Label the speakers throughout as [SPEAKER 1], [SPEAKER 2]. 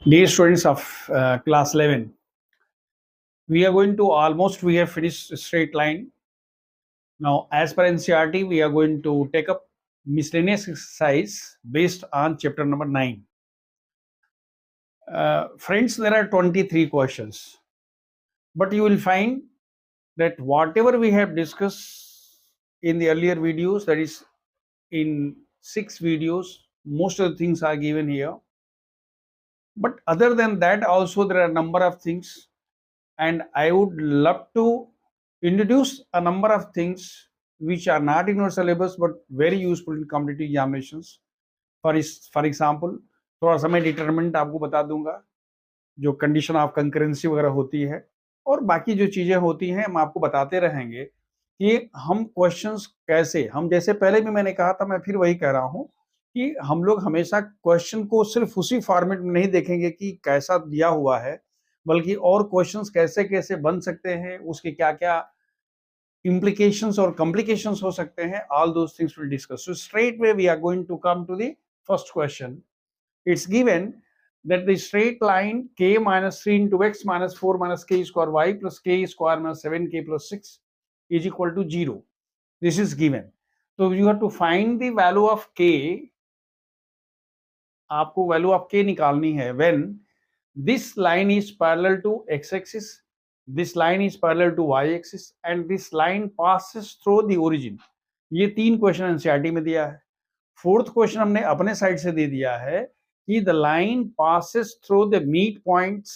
[SPEAKER 1] Dear students of class 11, we are going to we have finished straight line. Now, as per NCERT, we are going to take up miscellaneous exercise based on chapter number 9. Friends, there are 23 questions, but you will find that whatever we have discussed in the earlier videos, that is in 6 videos, most of the things are given here. But other than that, also there are a number of things, and I would love to introduce a number of things which are not in your syllabus but very useful in competitive examinations. For example, थोड़ा सा मैं determinant आपको बता दूंगा, जो condition of concurrency वगैरह होती है, और बाकी जो चीजें होती हैं हम आपको बताते रहेंगे कि हम क्वेश्चंस कैसे, हम जैसे पहले भी मैंने कहा था, मैं फिर वही कह रहा हूं कि हम लोग हमेशा क्वेश्चन को सिर्फ उसी फॉर्मेट में नहीं देखेंगे कि कैसा दिया हुआ है, बल्कि और क्वेश्चंस कैसे कैसे बन सकते हैं, उसके क्या क्या implications or complications हो सकते हैं. All those things we'll discuss. So straight away we are going to come to the first question. It's given that the straight line k minus 3 into x minus 4 minus k square y plus k square minus 7k plus 6 is equal to 0. This is given. So you have to find the value of k. आपको value of k निकालनी है when this line is parallel to x-axis, this line is parallel to y-axis, and this line passes through the origin. ये 3 question NCERT में दिया है. Fourth question हमने अपने side से दे दिया है कि the line passes through the midpoints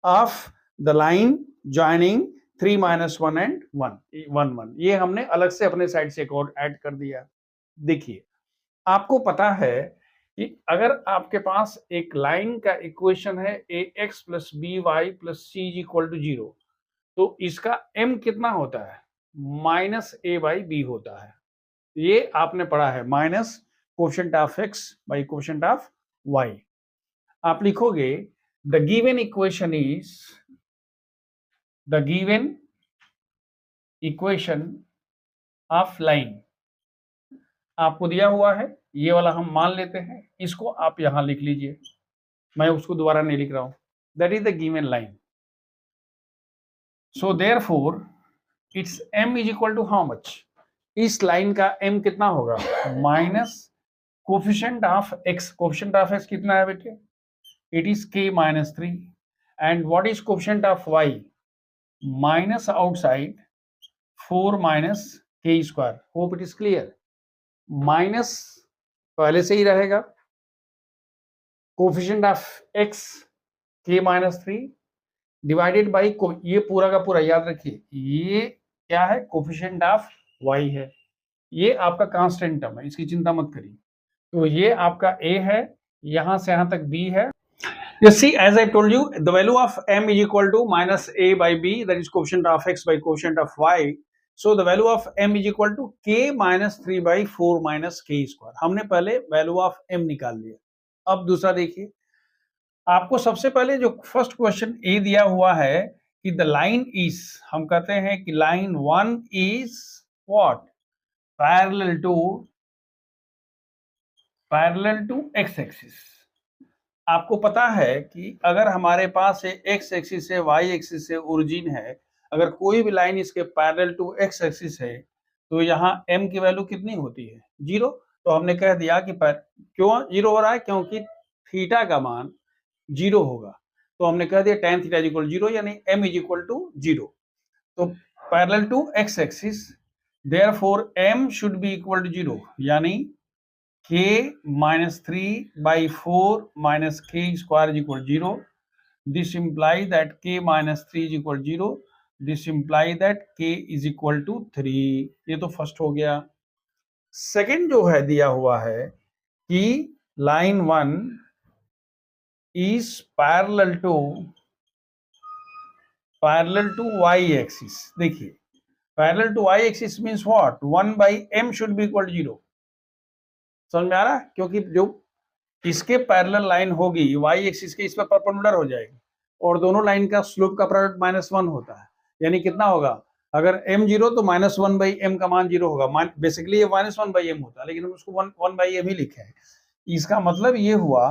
[SPEAKER 1] of the line joining 3 minus 1 and 1. ये हमने अलग से अपने साइड से एक और ऐड कर दिया. देखिए, आपको पता है कि अगर आपके पास एक लाइन का इक्वेशन है ax plus B Y plus C is equal to 0, तो इसका m कितना होता है? माइनस a बाई बी होता है. ये आपने पढ़ा है, minus coefficient of x by coefficient of y. आप लिखोगे the given equation of line आपको दिया हुआ है, ये वाला हम मान लेते हैं, इसको आप यहां लिख लीजिए, मैं उसको दोबारा नहीं लिख रहा हूं. That is the given line. So therefore it's m is equal to how much? इस लाइन का m कितना होगा? Minus coefficient of x. Coefficient of x कितना है बेटे? It is k minus 3. And what is coefficient of y? Minus outside 4 minus k square. Hope it is clear. Minus पहले से ही रहेगा, coefficient of x k minus 3 divided by, ये पूरा का पूरा याद रखिए, ये क्या है? कोएफिशिएंट ऑफ y है. ये आपका कांस्टेंट टर्म है, इसकी चिंता मत करिए. तो ये आपका a है, यहां से यहां तक b है. You see, as I told you, the value of m is equal to minus a by b, that is coefficient of x by coefficient of y. So the value of m is equal to k minus 3 by 4 minus k square. हमने पहले value of m निकाल लिया. अब दूसरा देखिए, आपको सबसे पहले जो फर्स्ट क्वेश्चन ए दिया हुआ है कि द लाइन इज, हम कहते हैं कि line 1 is what? Parallel to X axis. आपको पता है कि अगर हमारे पास एक्स एक्सिस से वाई एक्सिस से ओरिजिन है, अगर कोई भी लाइन इसके पैरेलल टू एक्स एक्सिस है, तो यहाँ m की वैल्यू कितनी होती है? 0. तो हमने कह दिया कि क्यों 0 हो रहा है? क्योंकि थीटा का मान 0 होगा. तो हमने कह दिया tan थीटा इज इक्वल 0, यानी m इज इक्वल टू 0. तो parallel to X axis, therefore m should be equal to 0, यानी k minus 3 by 4 minus k square is equal to 0. This implies that k minus 3 is equal to 0. This implies that k is equal to 3. ये तो first हो गया. Second जो है दिया हुआ है कि line 1 is parallel to y axis. देखिए, parallel to y axis means what? 1 by m should be equal to 0. समझ में आ रहा है? क्योंकि जो इसके पैरेलल लाइन होगी y एक्सिस के, इस पर परपेंडिकुलर हो जाएगी, और दोनों लाइन का स्लोप का प्रोडक्ट -1 होता है, यानी कितना होगा? अगर m 0 तो -1 by m का मान 0 होगा. बेसिकली ये -1 by m होता है, लेकिन हम उसको 1 by m ही लिखे हैं. इसका मतलब ये हुआ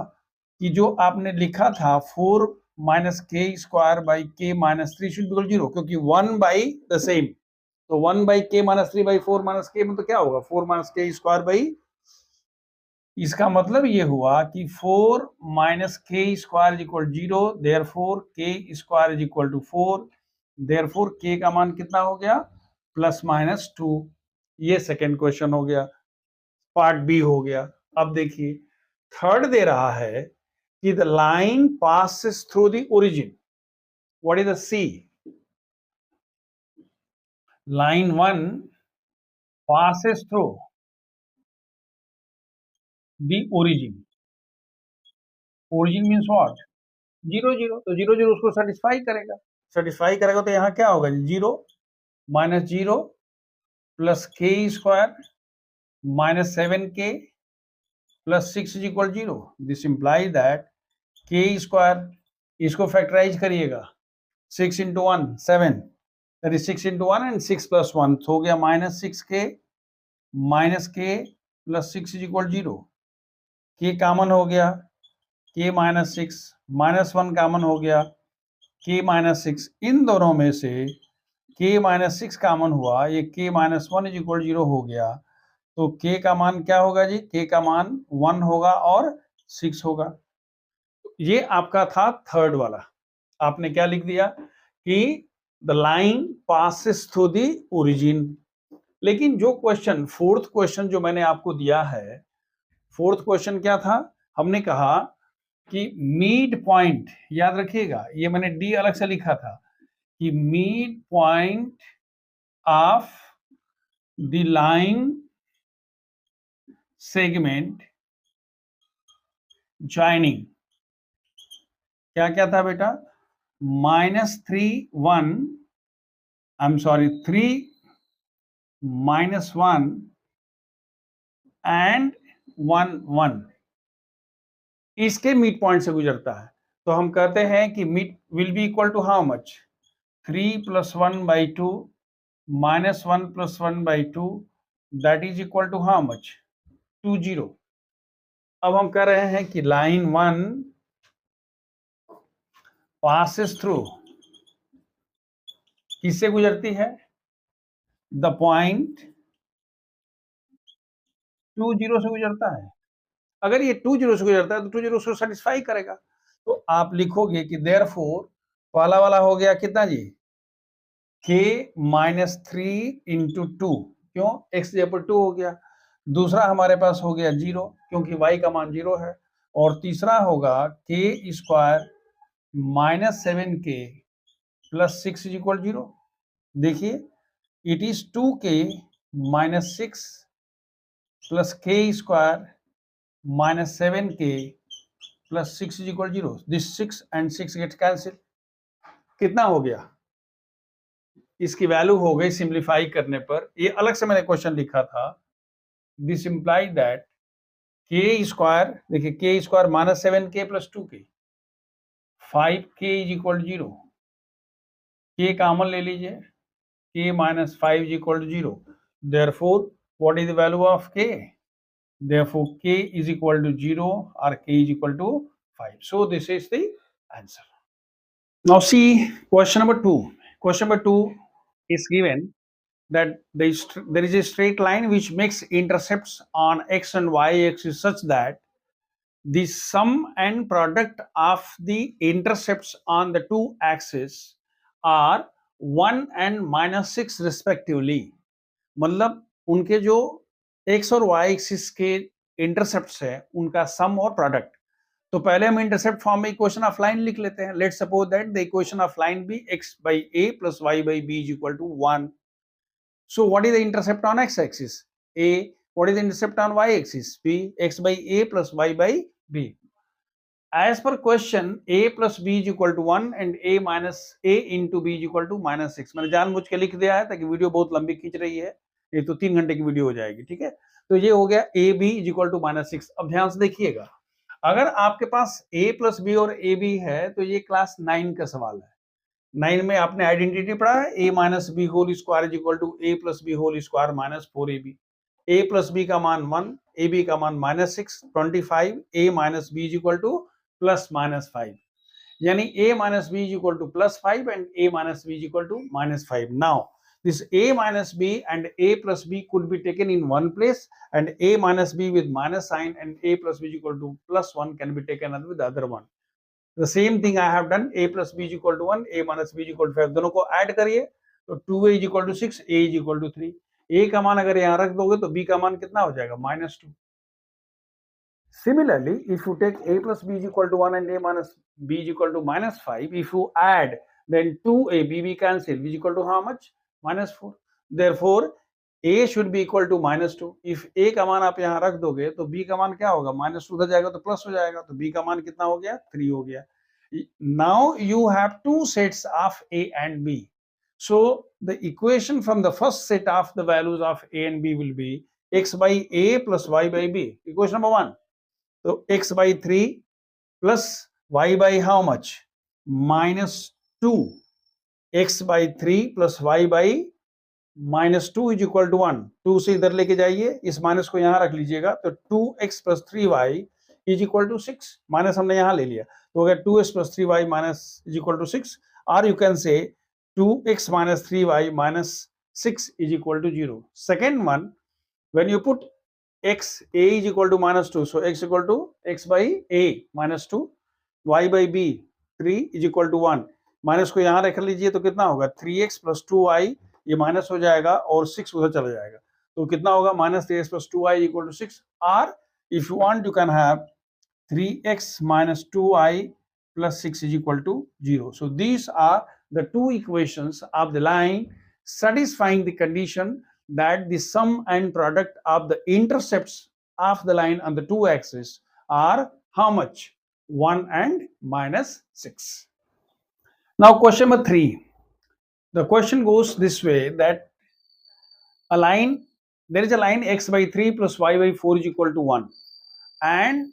[SPEAKER 1] कि जो आपने लिखा था 4 माइनस के स्क्वायर बाई के माइनस 3 शुड इक्वल 0, क्योंकि 1 बाई द सेम, तो 1 बाई के माइनस 3 बाई 4 माइनस के में तो क्या होगा 4 माइनस के स्क्वायर बाई, इसका मतलब ये हुआ कि 4 minus K square is equal 0, therefore K square is equal to 4, therefore K का मान कितना हो गया प्लस माइनस 2। ये सेकेंड क्वेश्चन हो गया, पार्ट बी हो गया। अब देखिए थर्ड दे रहा है कि the line passes through the origin, what is the C, line 1 passes through the origin, origin means what 0 0, तो 0 0 उसको सेटिस्फाई करेगा तो यहाँ क्या होगा 0 माइनस 0 प्लस के square minus 7k plus 6 is equal 0। This imply that के स्क्वायर, इसको फैक्टराइज करिएगा, 6 into 1 7, that is 6 into 1 and 6 plus 1 हो गया माइनस 6k माइनस के प्लस 6 इज इक्वल 0। के कॉमन हो गया, के माइनस 6 माइनस 1 कॉमन हो गया, के माइनस 6, इन दोनों में से के माइनस 6 कॉमन हुआ, ये के माइनस 1 इज इक्वल 0 हो गया, तो के का मान क्या होगा जी, के का मान 1 होगा और 6 होगा। ये आपका था थर्ड वाला, आपने क्या लिख दिया कि the line passes through the origin. लेकिन जो क्वेश्चन फोर्थ क्वेश्चन जो मैंने आपको दिया है, फोर्थ क्वेश्चन क्या था, हमने कहा कि मिड पॉइंट, याद रखिएगा ये मैंने डी अलग से लिखा था कि mid point of the line segment joining, क्या क्या था बेटा, -3 1, आई एम सॉरी 3 -1 एंड 1 1, इसके मिड पॉइंट से गुजरता है। तो हम कहते हैं कि mid will be equal to how much, 3 + 1/2 -1 + 1/2, that is equal to how much 2 0। अब हम कह रहे हैं कि लाइन 1 passes थ्रू, किससे गुजरती है, द पॉइंट 2 0 से गुजरता है। अगर ये 2 0 से गुजरता है तो 2 0 उसको सेटिस्फाई करेगा। तो आप लिखोगे कि देयरफॉर पहला वाला हो गया कितना जी, k -3 इंटू 2, क्यों x जगह पर 2 हो गया। दूसरा हमारे पास हो गया 0, क्योंकि y का मान 0 है। और तीसरा होगा k square -7k plus 6 is equal 0। देखिए it is 2k -6 plus k square -7k plus 6 is equal 0। This 6 and 6 get cancel, कितना हो गया, इसकी वैल्यू हो गई सिंप्लीफाई करने पर, ये अलग से मैंने क्वेश्चन लिखा था, दिस इंप्लाई दैट के स्क्वायर, देखिए के square -7k plus 2k, 5k is equal 0, के कॉमन ले लीजिए, k -5 is equal to 0, therefore what is the value of k, therefore k is equal to 0 or k is equal to 5. So this is the answer. Now see question number 2. Question number 2 is given that there is a straight line which makes intercepts on x and y axis such that the sum and product of the intercepts on the two axes are 1 and -6 respectively. मतलब उनके जो x और y axis के intercepts है उनका सम और product. तो पहले हम इंटरसेप्ट फॉर्म में इक्वेशन ऑफ लाइन लिख लेते हैं। Let's suppose that the equation of line be x/a + y/b is equal to 1। So what is the intercept on x axis, a, what is the intercept on y axis, b, x/a + y/b। As per question a + b is equal to 1 and a into b is equal to -6। मैंने जानबूझ के लिख दिया है ताकि video बहुत लंबी खींच रही है, ये तो 3 घंटे की वीडियो हो जाएगी, ठीक है। तो ये हो गया A B is equal to -6। अब ध्यान से देखिएगा, अगर आपके पास a + b और a b है तो ये क्लास 9 का सवाल है। 9 में आपने आइडेंटिटी पढ़ा है, a - b whole square is equal to a + b whole square -4ab। a plus B का मान 1, ए बी का मान -6, 25, a minus B is equal to +-5, यानी a minus b is equal to +5 and a minus b is equal to -5. Now, this a minus b and a plus b could be taken in one place, and a minus b with minus sign and a plus b is equal to +1 can be taken with the other one. The same thing I have done. A plus b is equal to 1, a minus b is equal to 5. दोनों को add करिए तो 2a is equal to 6, a is equal to 3. a का मान अगर यहाँ रख दोगे तो b का मान कितना हो जाएगा? -2. Similarly, if you take a plus b is equal to 1 and a minus b is equal to -5, if you add, then 2a, b cancel, b is equal to how much? -4. Therefore, a should be equal to -2. If a का मान आप यहाँ रख दोगे तो b का मान क्या होगा? -2 उधर जाएगा तो प्लस हो जाएगा, तो b का मान कितना हो गया? 3 हो गया. Now you have two sets of a and b. So the equation from the first set of the values of a and b will be x by a plus y by b. Equation number 1. So x by 3 plus y by how much? -2. x by 3 plus y by -2 is equal to 1. 2 से इधर लेके जाइए, इस minus को यहाँ रख लीजिएगा, तो 2x plus 3y is equal to 6. Minus हमने यहाँ ले लिया, तो अगर 2x plus 3y minus is equal to 6, or you can say 2x minus 3y minus 6 is equal to 0. Second one, when you put x, a is equal to -2, so x equal to x by a -2, y by b 3 is equal to 1. Minus को यहाँ रख लीजिए तो कितना होगा? 3x plus 2y, ये minus हो जाएगा और 6 उधर चला जाएगा, तो कितना होगा? -3x plus 2y equal to 6. or if you want you can have 3x minus 2y plus 6 is equal to 0. So these are the two equations of the line satisfying the condition that the sum and product of the intercepts of the line on the two axes are how much? 1 and -6. Now question number 3. The question goes this way, that there is a line x by 3 plus y by 4 is equal to 1, and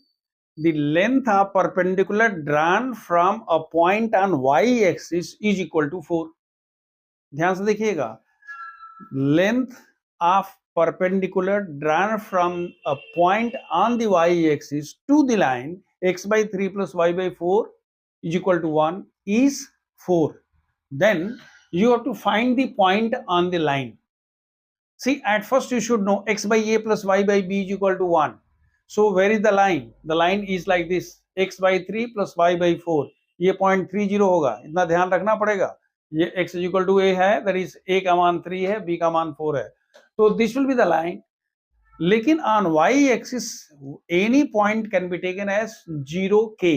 [SPEAKER 1] the length of perpendicular drawn from a point on y axis is equal to 4. ध्यान से देखिएगा, length of perpendicular drawn from a point on the y axis to the line x by 3 plus y by 4 is equal to 1 is 4. Then you have to find the point on the line. See, at first you should know x by a plus y by b is equal to 1. So where is the line? The line is like this, x by 3 plus y by 4. ये 0.30 होगा, इतना ध्यान रखना पड़ेगा. ये x is equal to a है, that is a का मान 3 है, b का मान 4 है. तो this will be the line. लेकिन on y axis any point can be taken as 0k,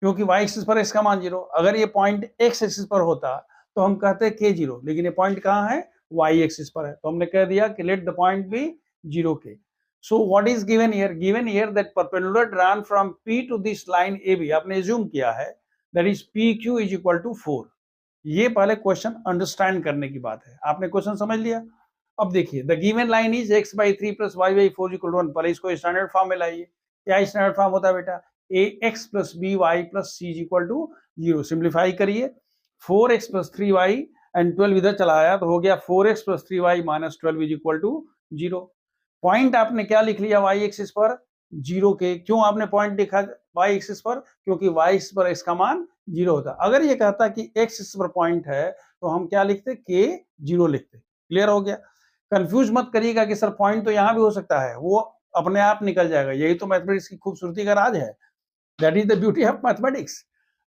[SPEAKER 1] क्योंकि y axis पर इसका मान 0. अगर ये पॉइंट x axis पर होता तो हम कहते k0, लेकिन ये पॉइंट कहाँ है? y axis पर है, तो हमने कह दिया कि let the point be 0k. So what is given here? Given here that perpendicular drawn from P to this line AB, आपने assume किया है that is PQ is equal to 4. ये पहले क्वेश्चन अंडरस्टैंड करने की बात है. आपने क्वेश्चन समझ लिया. अब देखिए, the given line is x by 3 plus y by 4 equal to 1. पहले इसको स्टैंडर्ड फॉर्म में लाइए. क्या स्टैंडर्ड फॉर्म होता है बेटा? ax plus by plus c is equal to 0. Simplify करिए, 4x plus 3y and 12 इधर चला आया तो हो गया 4x plus 3y minus 12 is equal to 0. Point आपने क्या लिख लिया? y एक्सिस पर 0k. क्यों आपने पॉइंट लिखा y एक्सिस पर? क्योंकि y एक्सिस पर इसका मान 0 होता. अगर ये कहता कि x एक्सिस पर पॉइंट है तो हम क्या लिखते? k 0 लिखते. क्लियर हो गया? कंफ्यूज मत करिएगा कि सर पॉइंट तो यहाँ भी हो सकता है, वो अपने आप निकल जाएगा. यही तो मैथमेटिक्स की खूबसूरती का राज है. That is the beauty of mathematics.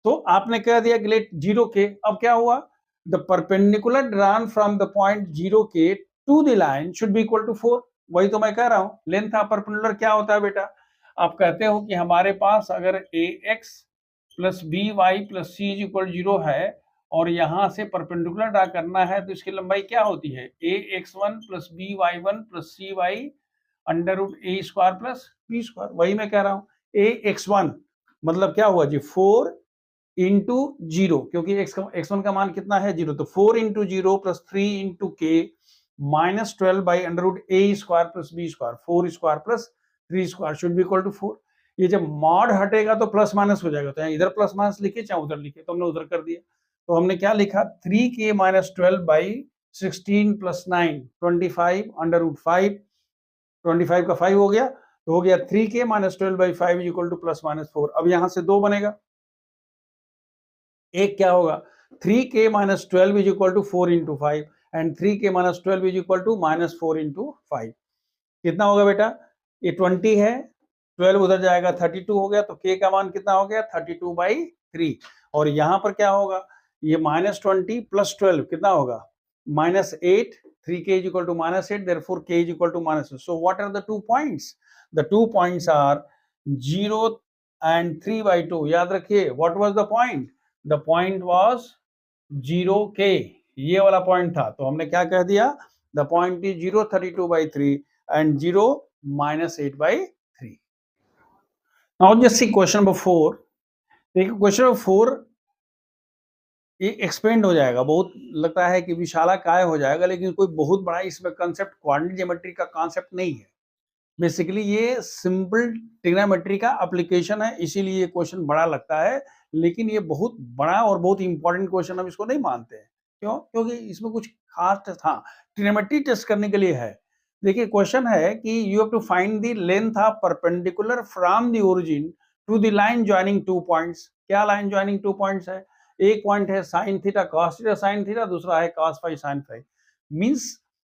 [SPEAKER 1] तो आपने कह दिया कि लेट 0k. अब क्या हुआ? The perpendicular drawn from the point 0k to the line should be equal to 4. वही तो मैं कह रहा हूं. लेंथ ऑफ परपेंडिकुलर क्या होता है बेटा? आप कहते हो कि हमारे पास अगर ax plus by plus c is equal 0 है और यहां से परपेंडिकुलर ड्रा करना है तो इसकी लंबाई क्या होती है? ax1 plus by1 plus cy under root a square plus b square. वही मैं कह रहा हूं. ax1 मतलब क्या हुआ जी? 4 इंटू 0, क्योंकि x1 का मान कितना है? 0. तो 4 into 0 plus 3 into k minus 12 by under root a square plus b square. 4 square plus 3 square should be equal to 4. ये जब मॉड हटेगा तो प्लस माइनस हो जाएगा, तो इधर प्लस माइनस लिखे चाहे उधर लिखे, तो हमने उधर कर दिया. तो हमने क्या लिखा? 3k माइनस 12 बाई 16 + 9 25 √5, 25 का 5 हो गया तो हो गया 3k - 12/5 = ±4। अब यहां से 2 बनेगा, एक क्या होगा 3k - 12 = 4 × 5 एंड 3k - 12 = -4 × 5। कितना होगा बेटा, ये 20 है, 12 उधर जाएगा 32 हो गया, तो k का मान कितना हो गया 32/3। और यहां पर क्या होगा, ये -20 + 12 कितना होगा -8, 3k = -8, therefore k = -8. So what are the 2 points? The 2 points are 0 and 3/2. याद रखिए, what was the point? The point was 0k, ये वाला पॉइंट था, तो हमने क्या कह दिया, the point is 0 32/3 and 0 -8/3. Now just see question number 4. देखिए क्वेश्चन नंबर 4 ये एक्सपेंड हो जाएगा, बहुत लगता है कि विशाला काय हो जाएगा, लेकिन कोई बहुत बड़ा इसमें कंसेप्ट क्वाड्रेटिक ज्योमेट्री का कंसेप्ट नहीं है। बेसिकली ये सिंपल ट्रिग्नोमेट्री का एप्लीकेशन है, इसीलिए ये क्वेश्चन बड़ा लगता है, लेकिन ये बहुत बड़ा और बहुत इंपॉर्टेंट क्वेश्चन हम इसको नहीं मानते हैं। क्यों? क्योंकि इसमें कुछ खास था, ट्रिग्नोमेट्री टेस्ट करने के लिए है। देखिए क्वेश्चन है कि you have to find the length of perpendicular from the origin to the line joining 2 points. क्या लाइन जॉइनिंग 2 पॉइंट्स है? एक पॉइंट है sin theta cos theta sin theta, दूसरा है cos phi sin phi। Means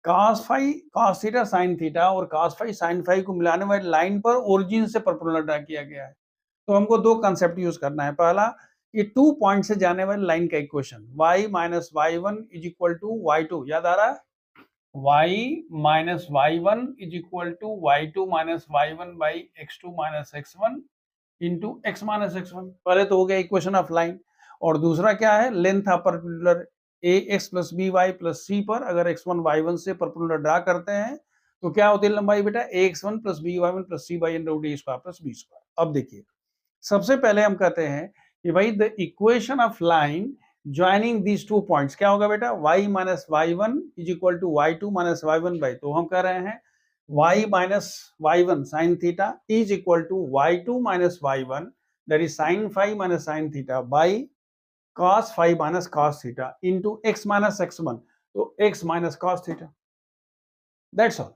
[SPEAKER 1] cos phi cos theta sin theta और cos phi sin phi को मिलाने वाली लाइन पर ओरिजिन से परपेंडिकुलर ड्रा किया गया है। तो हमको दो कंसेप्ट यूज करना है। पहला, ये 2 पॉइंट से जाने वाली लाइन का इक्वेशन y - y1 = y2, याद आ रहा है, y - y1 = y2 - y1/x2 - x1 into x - x1। पहले तो हो गया इक्वेशन ऑफ लाइन, और दूसरा क्या है, length of perpendicular ax + by + c पर अगर x1 y1 से परपेंडिकुलर ड्रा करते हैं तो क्या होती है लंबाई बेटा, ax1 + by1 + c/√a² + b²। अब देखिए, सबसे पहले हम कहते हैं कि भाई the equation of line joining these 2 points क्या होगा बेटा, y - y1 = y2 - y1/, तो हम कह रहे हैं y - y1 sin theta is equal to y2 - y1, that is sin phi - sin theta by cos phi - cos theta into x - x1, तो x - cos theta। That's all।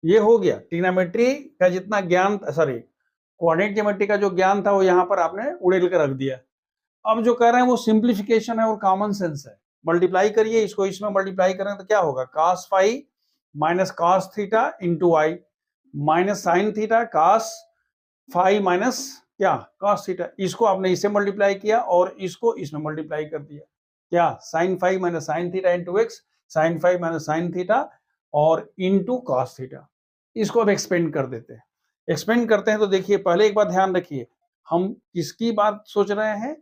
[SPEAKER 1] ये हो गया trigonometry का जितना ज्ञान, सॉरी कोऑर्डिनेट ज्योमेट्री का जो ज्ञान था वो यहाँ पर आपने उड़ेल कर रख दिया। अब जो कह रहे हैं वो सिंप्लीफिकेशन है और कॉमन सेंस है। मल्टीप्लाई करिए, इसको इसमें मल्टीप्लाई करें तो क्या होगा, cos phi - cos theta into y minus sine theta cos phi minus क्या cos थीटा, इसको आपने इसे मल्टीप्लाई किया और इसको इसमें मल्टीप्लाई कर दिया, क्या sin phi - sin theta into x, sin phi - sin theta और into cos थीटा। इसको अब एक्सपेंड कर देते हैं। एक्सपेंड करते हैं तो देखिए, पहले एक बात ध्यान रखिए, हम किसकी बात सोच रहे हैं,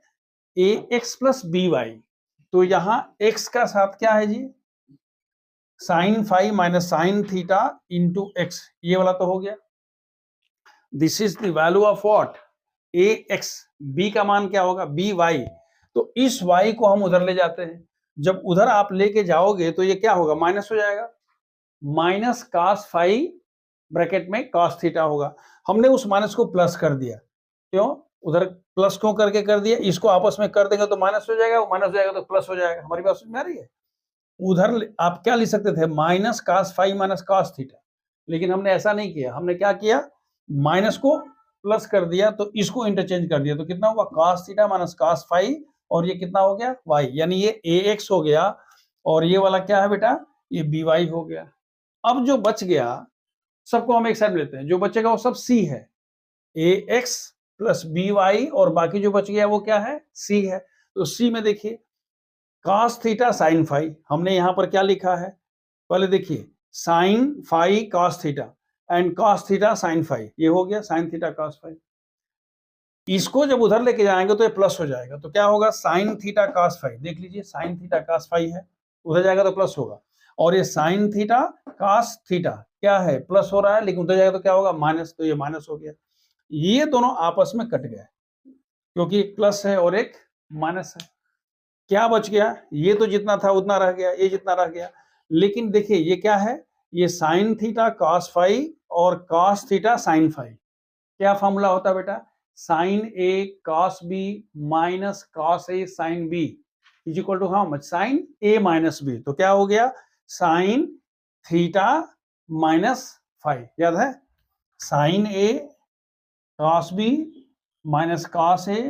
[SPEAKER 1] ax + by। तो यहाँ x का साथ क्या है जी, sin phi - sin theta into x, ये वाला तो हो गया। This is the value of what, ax। b का मान क्या होगा, by। तो इस y को हम उधर ले जाते हैं, जब उधर आप लेके जाओगे तो ये क्या होगा, माइनस हो जाएगा, माइनस cos phi ब्रैकेट में cos थीटा होगा। हमने उस माइनस को प्लस कर दिया, क्यों, उधर प्लस क्यों करके कर दिया, इसको आपस में कर देंगे तो माइनस हो जाएगा, वो माइनस हो जाएगा तो प्लस हो जाएगा। हमारी बात समझ में आ रही है? उधर आप क्या लिख सकते थे, minus cos phi - cos theta, लेकिन हमने ऐसा नहीं किया। हमने क्या किया, माइनस को प्लस कर दिया, तो इसको इंटरचेंज कर दिया, तो कितना हुआ cos थीटा - cos phi, और ये कितना हो गया y, यानी ये ax हो गया और ये वाला क्या है बेटा, ये by हो गया। अब जो बच गया सबको हम एक साइड लेते हैं, जो बचेगा वो सब c है, ax + by, और बाकी जो बच गया वो क्या है, c है। तो c में देखिए cos थीटा sin phi, हमने यहां पर क्या लिखा है, पहले देखिए sin phi cos theta and cos theta sin phi, ये हो गया sin थीटा cos phi। इसको जब उधर लेके जाएंगे तो ये प्लस हो जाएगा, तो क्या होगा sin थीटा cos phi, देख लीजिए sin थीटा cos phi है, उधर जाएगा तो प्लस होगा, और ये sin थीटा cos थीटा क्या है, प्लस हो रहा है, लेकिन उधर जाएगा तो क्या होगा, माइनस, तो ये माइनस हो गया। ये दोनों आपस में कट गए क्योंकि एक प्लस है और एक माइनस है। क्या बच गया, ये तो जितना था उतना रह गया, ये जितना रह गया। लेकिन देखिए ये क्या है, ये sin थीटा cos phi और cos थीटा sin phi, क्या फॉर्मूला होता है बेटा, sin a cos b minus cos a sin b is equal to how much, sin a minus b। तो क्या हो गया, साइन थीटा माइनस फाइव, याद है? Sine A cos B minus cos A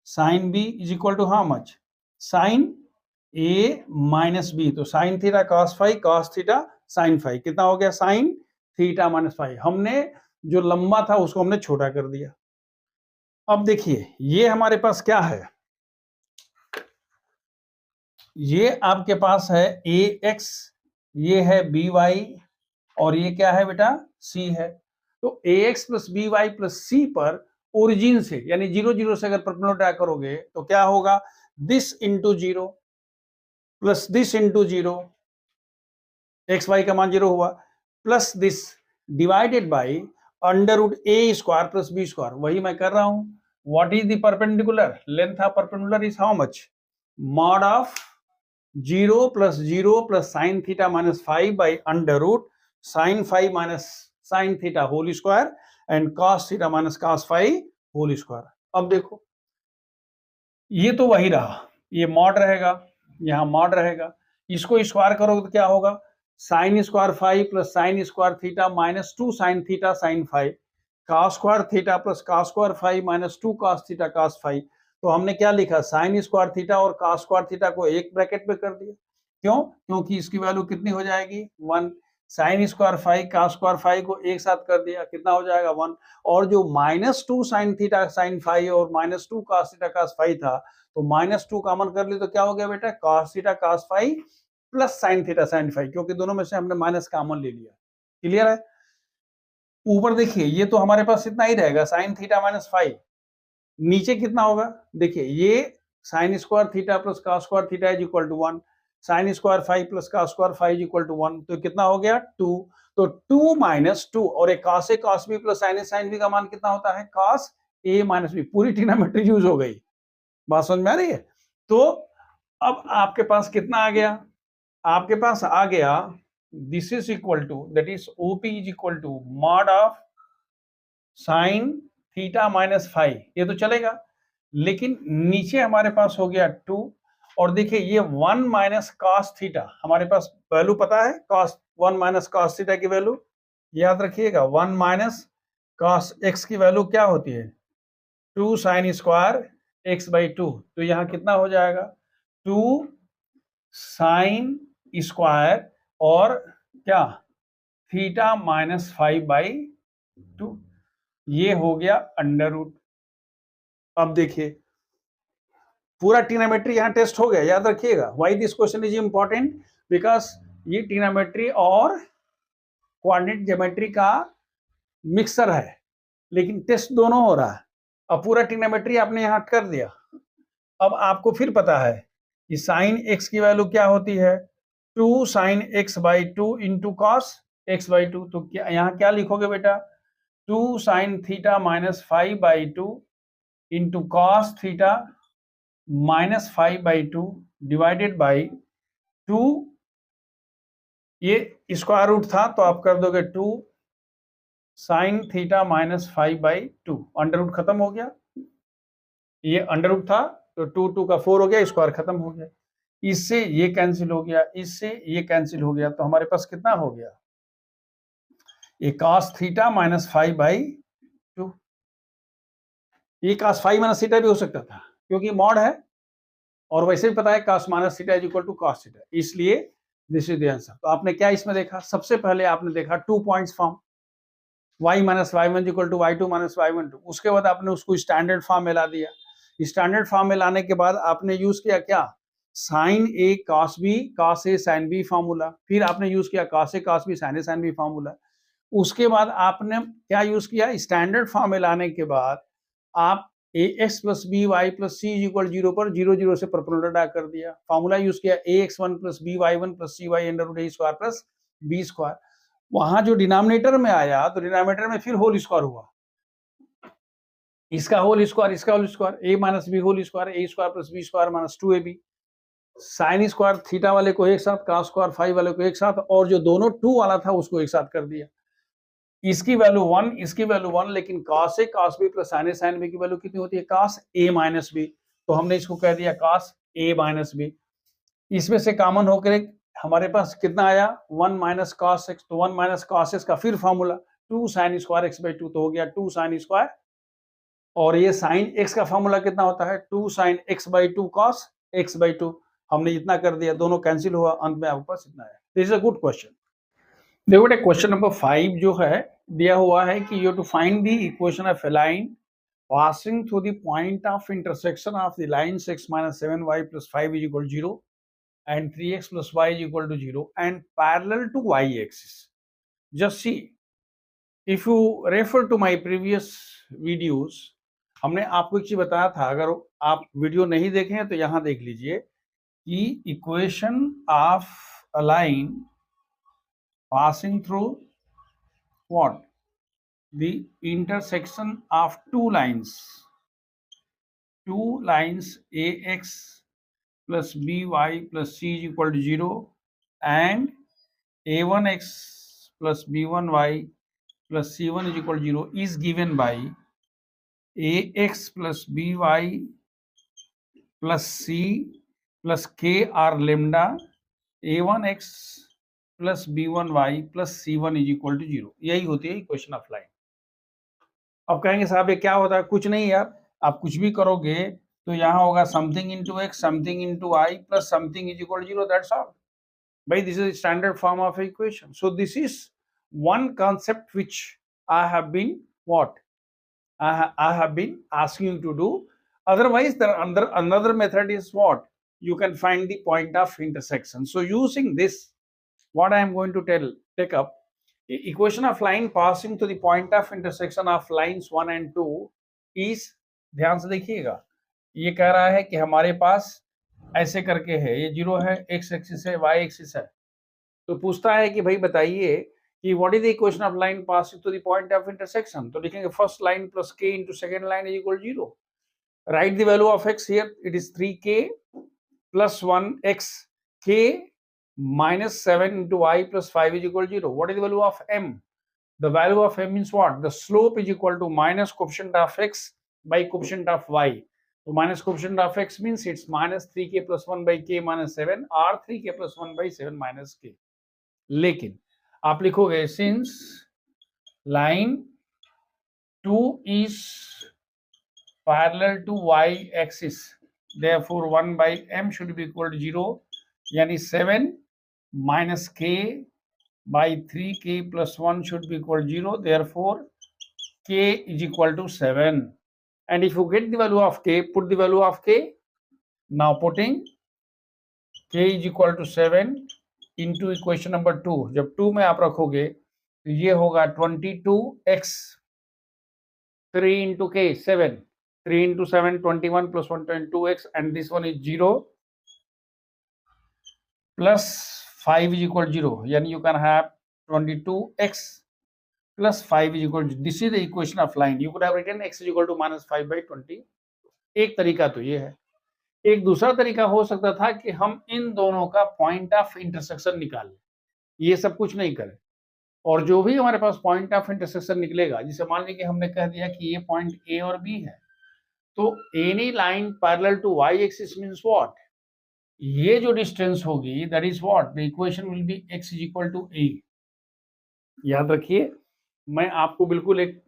[SPEAKER 1] sine B is equal to how much? Sine A minus B, तो sine theta cos five, cos theta sine five, कितना हो गया? Sine theta minus five. हमने जो लंबा था उसको हमने छोटा कर दिया। अब देखिए ये हमारे पास क्या है, ये आपके पास है ए एक्स, ये है बी वाई, और ये क्या है बेटा? सी है। तो A x plus B Y plus C पर ओरिजिन से यानी 0 0 से अगर परपेंडिकुलर ड्रा करोगे तो क्या होगा? This into 0 plus this into 0, X Y का मान 0 हुआ, plus this divided by under root A square plus B square. वही मैं कर रहा हूं। What is the perpendicular? Length of perpendicular is how much? Mod of 0 plus sine theta minus 5 by under root sine 5 minus sine theta whole square and cos theta minus cos 5 whole square. अब देखो ये तो वही रहा, ये mod रहेगा, यहां mod रहेगा, इसको स्क्वायर करोगे तो क्या होगा? Sign square 5 plus sign square theta minus 2 sine theta sine 5, cos square theta plus cos square 5 minus 2 cos theta cos 5। तो हमने क्या लिखा? साइन स्क्वायर थीटा और कॉस स्क्वायर थीटा को एक ब्रैकेट में कर दिया। क्यों? क्योंकि इसकी वैल्यू कितनी हो जाएगी? 1। साइन स्क्वायर 5 कॉस स्क्वायर 5 को एक साथ कर दिया, कितना हो जाएगा? 1। और जो माइनस 2 साइन थीटा साइन 5 और माइनस 2 कॉस थीटा कॉस 5 था, तो माइनस 2 कॉमन कर ली तो क्या हो गया बेटा? Cos theta cos 5 plus sine theta sine 5, क्योंकि दोनों में से हमने माइनस कॉमन ले लिया। क्लियर है? ऊपर देखिए ये तो हमारे पास इतना ही रहेगा, साइन थीटा माइनस 5। नीचे कितना होगा? देखिए ये sine square theta plus cos square theta is equal to 1, sine square 5 plus cos square 5 is equal to 1, तो कितना हो गया? 2। तो 2 माइनस 2, और एक cos A cos B plus sign A sine B का मान कितना होता है? Cos A minus B. पूरी ट्रिग्नोमेट्री यूज हो गई। बात समझ में आ रही है? तो अब आपके पास कितना आ गया? आपके पास आ गया this is equal to, that is OP is equal to mod of sine theta minus 5, ये तो चलेगा, लेकिन नीचे हमारे पास हो गया 2, और देखिए ये 1 माइनस कॉस थीटा, हमारे पास वैल्यू पता है कॉस 1 माइनस कॉस थीटा की वैल्यू याद रखिएगा। 1 माइनस कॉस एक्स की वैल्यू क्या होती है? 2 साइन स्क्वायर एक्स बाई 2, तो यहाँ कितना हो जाएगा? 2 साइन स्क्वायर और क्या? थीटा माइनस 5 बाई 2, ये हो गया अंडर रूट। अब देखिए पूरा ट्रिग्नोमेट्री यहाँ टेस्ट हो गया, याद रखिएगा। Why this question is important? Because ये ट्रिग्नोमेट्री और कोऑर्डिनेट ज्योमेट्री का मिक्सर है, लेकिन टेस्ट दोनों हो रहा है। अब पूरा ट्रिग्नोमेट्री आपने यहाँ कर दिया। अब आपको फिर पता है कि साइन एक्स की वैल्यू क्या होती है? 2 sine x by 2 into cos x by 2, तो क्या यहाँ क्या लिखोगे बेटा? 2 sine theta minus 5 by 2 into cos theta minus 5 by 2 divided by 2, ये स्क्वायर रूट था तो आप कर दोगे 2 sine theta minus 5 by 2, under root खत्म हो गया, ये अंडर रूट था तो 2 2 का 4 हो गया, स्क्वायर खत्म हो गया, इससे ये कैंसिल हो गया, इससे ये कैंसिल हो गया, तो हमारे पास कितना हो गया? ये cos थीटा माइनस 5 बाई 2, ये cos 5 माइनस थीटा भी हो सकता था क्योंकि मॉड है, और वैसे भी पता है cos minus theta is equal to cos theta, इसलिए दिस इज द आंसर। तो आपने क्या इसमें देखा? सबसे पहले आपने देखा 2 points form, y minus Y one equal to Y two minus Y one two, उसके बाद आपने उसको स्टैंडर्ड फॉर्म में ला दिया। स्टैंडर्ड फॉर्म में लाने के बाद आपने यूज किया क्या? Sign A cos B cos A sine B formula, फिर आपने यूज किया cos A cos B sign A sine B formula. उसके बाद आपने क्या यूज किया? स्टैंडर्ड फॉर्म में लाने के बाद आप A x plus B Y plus C equal 0 पर 0 0 से परपेंडिकुलर ड्रा कर दिया। फॉर्मूला यूज किया A x one plus B y one plus C y under root A square plus B square. वहां जो डिनोमिनेटर में आया तो डिनोमिनेटर में फिर होल स्क्वायर हुआ, इसका होल स्क्वायर इसका whole square, A minus B whole square A square plus B square minus 2ab, sine square theta वाले को एक साथ, कॉस स्क्वायर 5 वाले को एक साथ, और जो दोनों 2 वाला था उसको एक साथ कर दिया। इसकी वैल्यू 1 इसकी वैल्यू 1, लेकिन cos a cos b plus sin a sin b की वैल्यू कितनी होती है? cos a माइनस b, तो हमने इसको कह दिया cos a माइनस b। इसमें से कॉमन होकर एक हमारे पास कितना आया 1 माइनस कॉस एक्स, तो 1 माइनस कॉस एक्स का फिर formula 2 sine square x by 2, तो हो गया 2 साइन स्क्वायर, और ये साइन एक्स का फॉर्मूला कितना होता है 2 sine x by 2 cos x by 2। हमने इतना कर दिया, दोनों कैंसिल हुआ, अंत में आपके पास इतना है। This is a good question. देखो बेटा क्वेश्चन नंबर 5 जो है दिया हुआ है कि you to find the equation of a line passing through the point of intersection of the lines x minus 7y plus 5 is equal to 0 and 3x plus y is equal to 0 and parallel to y axis. Just see, if you refer to my previous videos, हमने आपको एक चीज बताया था, अगर आप video नहीं देखे हैं तो यहां देख लीजिए कि equation of a line passing through what the intersection of two lines ax plus by plus c is equal to 0 and a1x plus b1y plus c1 is equal to 0 is given by ax plus by plus c plus k or lambda a1x plus b1y plus c1 is equal to 0। यही होती है equation of line. अब कहेंगे साहब ये क्या होता है? कुछ नहीं यार, आप कुछ भी करोगे तो यहाँ होगा something into x something into y plus something is equal to 0, that's all भाई। This is standard form of equation. So this is one concept which I have been I have been asking you to do. Otherwise another method is what you can find the point of intersection. So using this, what I am going to take up equation of line passing to the point of intersection of lines 1 and 2 is, ध्यान से देखिएगा, ये कह रहा है कि हमारे पास ऐसे करके है, ये 0 है, x एक्सिस है, y एक्सिस है, तो पूछता है कि भाई बताइए कि what is the equation of line passing to the point of intersection. तो लिखेंगे first line plus k into second line is equal 0। Right the value of x here, it is 3k plus 1x, k minus 7 into y plus 5 is equal to 0. What is the value of m? The value of m means what? The slope is equal to minus coefficient of x by coefficient of y. So minus coefficient of x means it's minus 3k plus 1 by k minus 7 or 3k plus 1 by 7 minus k. लेकिन आप लिखोगे since line 2 is parallel to y axis, therefore 1 by m should be equal to 0, यानी 7 minus k by 3k plus 1 should be equal to 0, therefore k is equal to 7. And if you get the value of k, put the value of k. Now putting k is equal to 7 into equation number 2, जब 2 में आप रखोगे तो ये होगा 22x, 3 into k 7, 3 into 7 21 plus 1 22x, and this one is 0 plus 5 is equal to 0, yani you can have 22x plus 5 is equal to, this is the equation of line. You could have written x is equal to minus 5 by 20. एक तरीका तो ये है। एक दूसरा तरीका हो सकता था कि हम इन दोनों का पॉइंट ऑफ इंटरसेक्शन निकालें, ये सब कुछ नहीं करें, और जो भी हमारे पास पॉइंट ऑफ इंटरसेक्शन निकलेगा, जिसे मान लीजिए कि हमने कह दिया कि ये पॉइंट ए और बी है, तो any line parallel to Y axis means what, ये जो डिस्टेंस होगी that is what, the equation will be x is equal to a। याद रखिए, मैं आपको बिल्कुल एक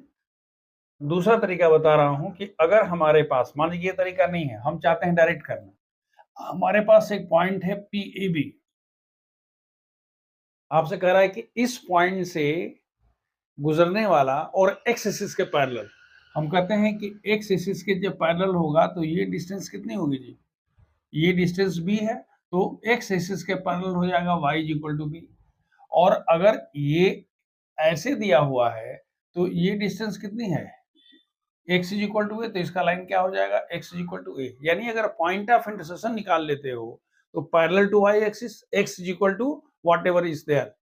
[SPEAKER 1] दूसरा तरीका बता रहा हूं कि अगर हमारे पास, मान लीजिए ये तरीका नहीं है, हम चाहते हैं डायरेक्ट करना, हमारे पास एक पॉइंट है PAB, आपसे कह रहा है कि इस पॉइंट से गुजरने वाला और x एक्सिस के पैरेलल, हम कहते हैं कि x एक्सिस के जब पैरेलल होगा तो ये डिस्टेंस कितनी होगी जी, ये डिस्टेंस b है, तो x एक्सिस के पैरेलल हो जाएगा y is equal to b। और अगर ये ऐसे दिया हुआ है तो ये डिस्टेंस कितनी है, x is equal to a, तो इसका लाइन क्या हो जाएगा, x is equal to a। यानी अगर पॉइंट ऑफ इंटरसेक्शन निकाल लेते हो तो parallel to y axis x is equal to whatever is there,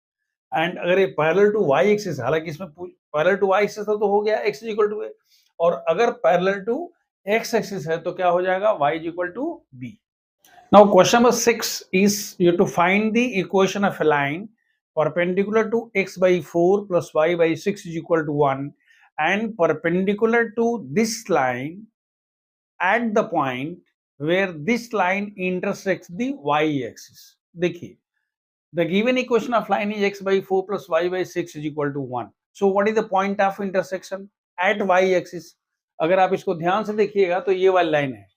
[SPEAKER 1] and अगर ये पैरेलल टू y एक्सिस, हालांकि इसमें पैरेलल टू y एक्सिस तो हो गया x is equal to a, और अगर पैरेलल टू x एक्सिस है तो क्या हो जाएगा, y is equal to b। Now question number 6 is you have to find the equation of a line perpendicular to x by 4 plus y by 6 is equal to 1 and perpendicular to this line at the point where this line intersects the y axis. देखिए The given equation of line is x by 4 plus y by 6 is equal to 1. So what is the point of intersection at y axis? अगर आप इसको ध्यान से देखिएगा तो ये वाली लाइन है.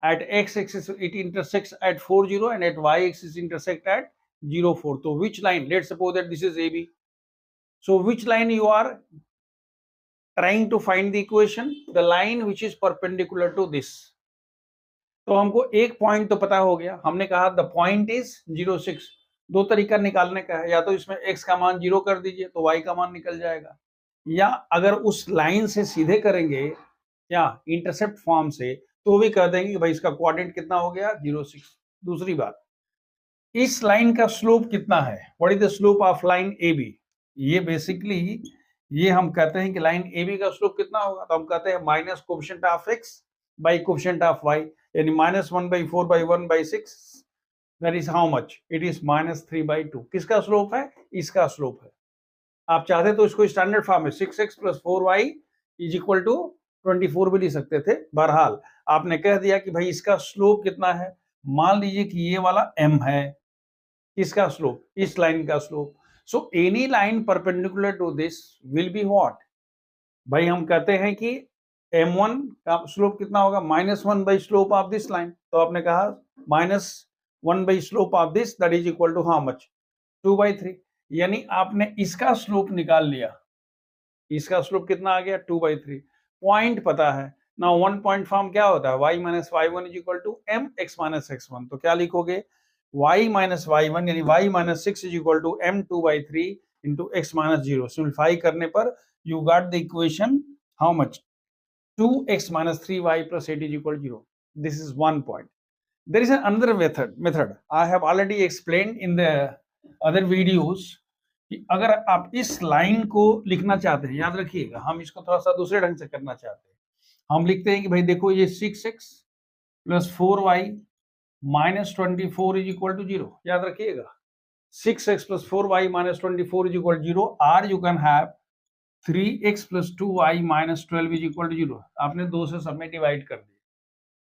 [SPEAKER 1] At x axis it intersects at 4 0 and at y axis intersect at 0 4. So which line? Let's suppose that this is AB. So which line you are trying to find the equation? The line which is perpendicular to this. तो हमको एक point तो पता हो गया. हमने कहा the point is 0 6. दो तरीका निकालने का है, या तो इसमें x का मान 0 कर दीजिए तो y का मान निकल जाएगा, या अगर उस लाइन से सीधे करेंगे या इंटरसेप्ट फॉर्म से तो भी कह देंगे कि भाई इसका कोऑर्डिनेट कितना हो गया 0 6. दूसरी बात, इस लाइन का स्लोप कितना है? What is the slope of line AB? ये बेसिकली ये हम कहते हैं कि लाइन AB का स्लोप कितना होगा, तो हम कहते हैं minus coefficient of x by coefficient of y, यानी -1/4/1/6. That is how much? It is -3/2. किसका स्लोप है? इसका स्लोप है. आप चाहते तो इसको स्टैंडर्ड फॉर्म में 6x + 4y = 24 भी लिख सकते थे. बहरहाल आपने कह दिया कि भाई इसका स्लोप कितना है. मान लीजिए कि ये वाला m है. इसका स्लोप, इस लाइन का slope. So any line perpendicular to this will be what? भाई हम कहते हैं कि m1 का स्लोप कितना होगा? -1 by slope of this line. तो आपने कहा -1 by slope of this, that is equal to how much? 2/3. यानी आपने इसका स्लोप निकाल लिया. इसका स्लोप कितना आ गया? 2/3. पॉइंट पता है. नाउ वन पॉइंट फॉर्म क्या होता है? y - y1 = mx - x1. तो क्या लिखोगे? y - y1 यानी y - 6 = m 2/3 into x - 0. Simplify करने पर you got the equation how much? 2x - 3y + 8 = 0. This is one point. There is another method I have already explained in the other videos. कि अगर आप इस line को लिखना चाहते हैं, याद रखिएगा हम इसको थोड़ा सा दूसरे ढंग से करना चाहते हैं. हम लिखते हैं कि भाई देखो ये 6x + 4y - 24 = 0. याद रखिएगा 6x + 4y - 24 = 0, or you can have 3x + 2y - 12 = 0. आपने 2 से सब में डिवाइड कर दिया.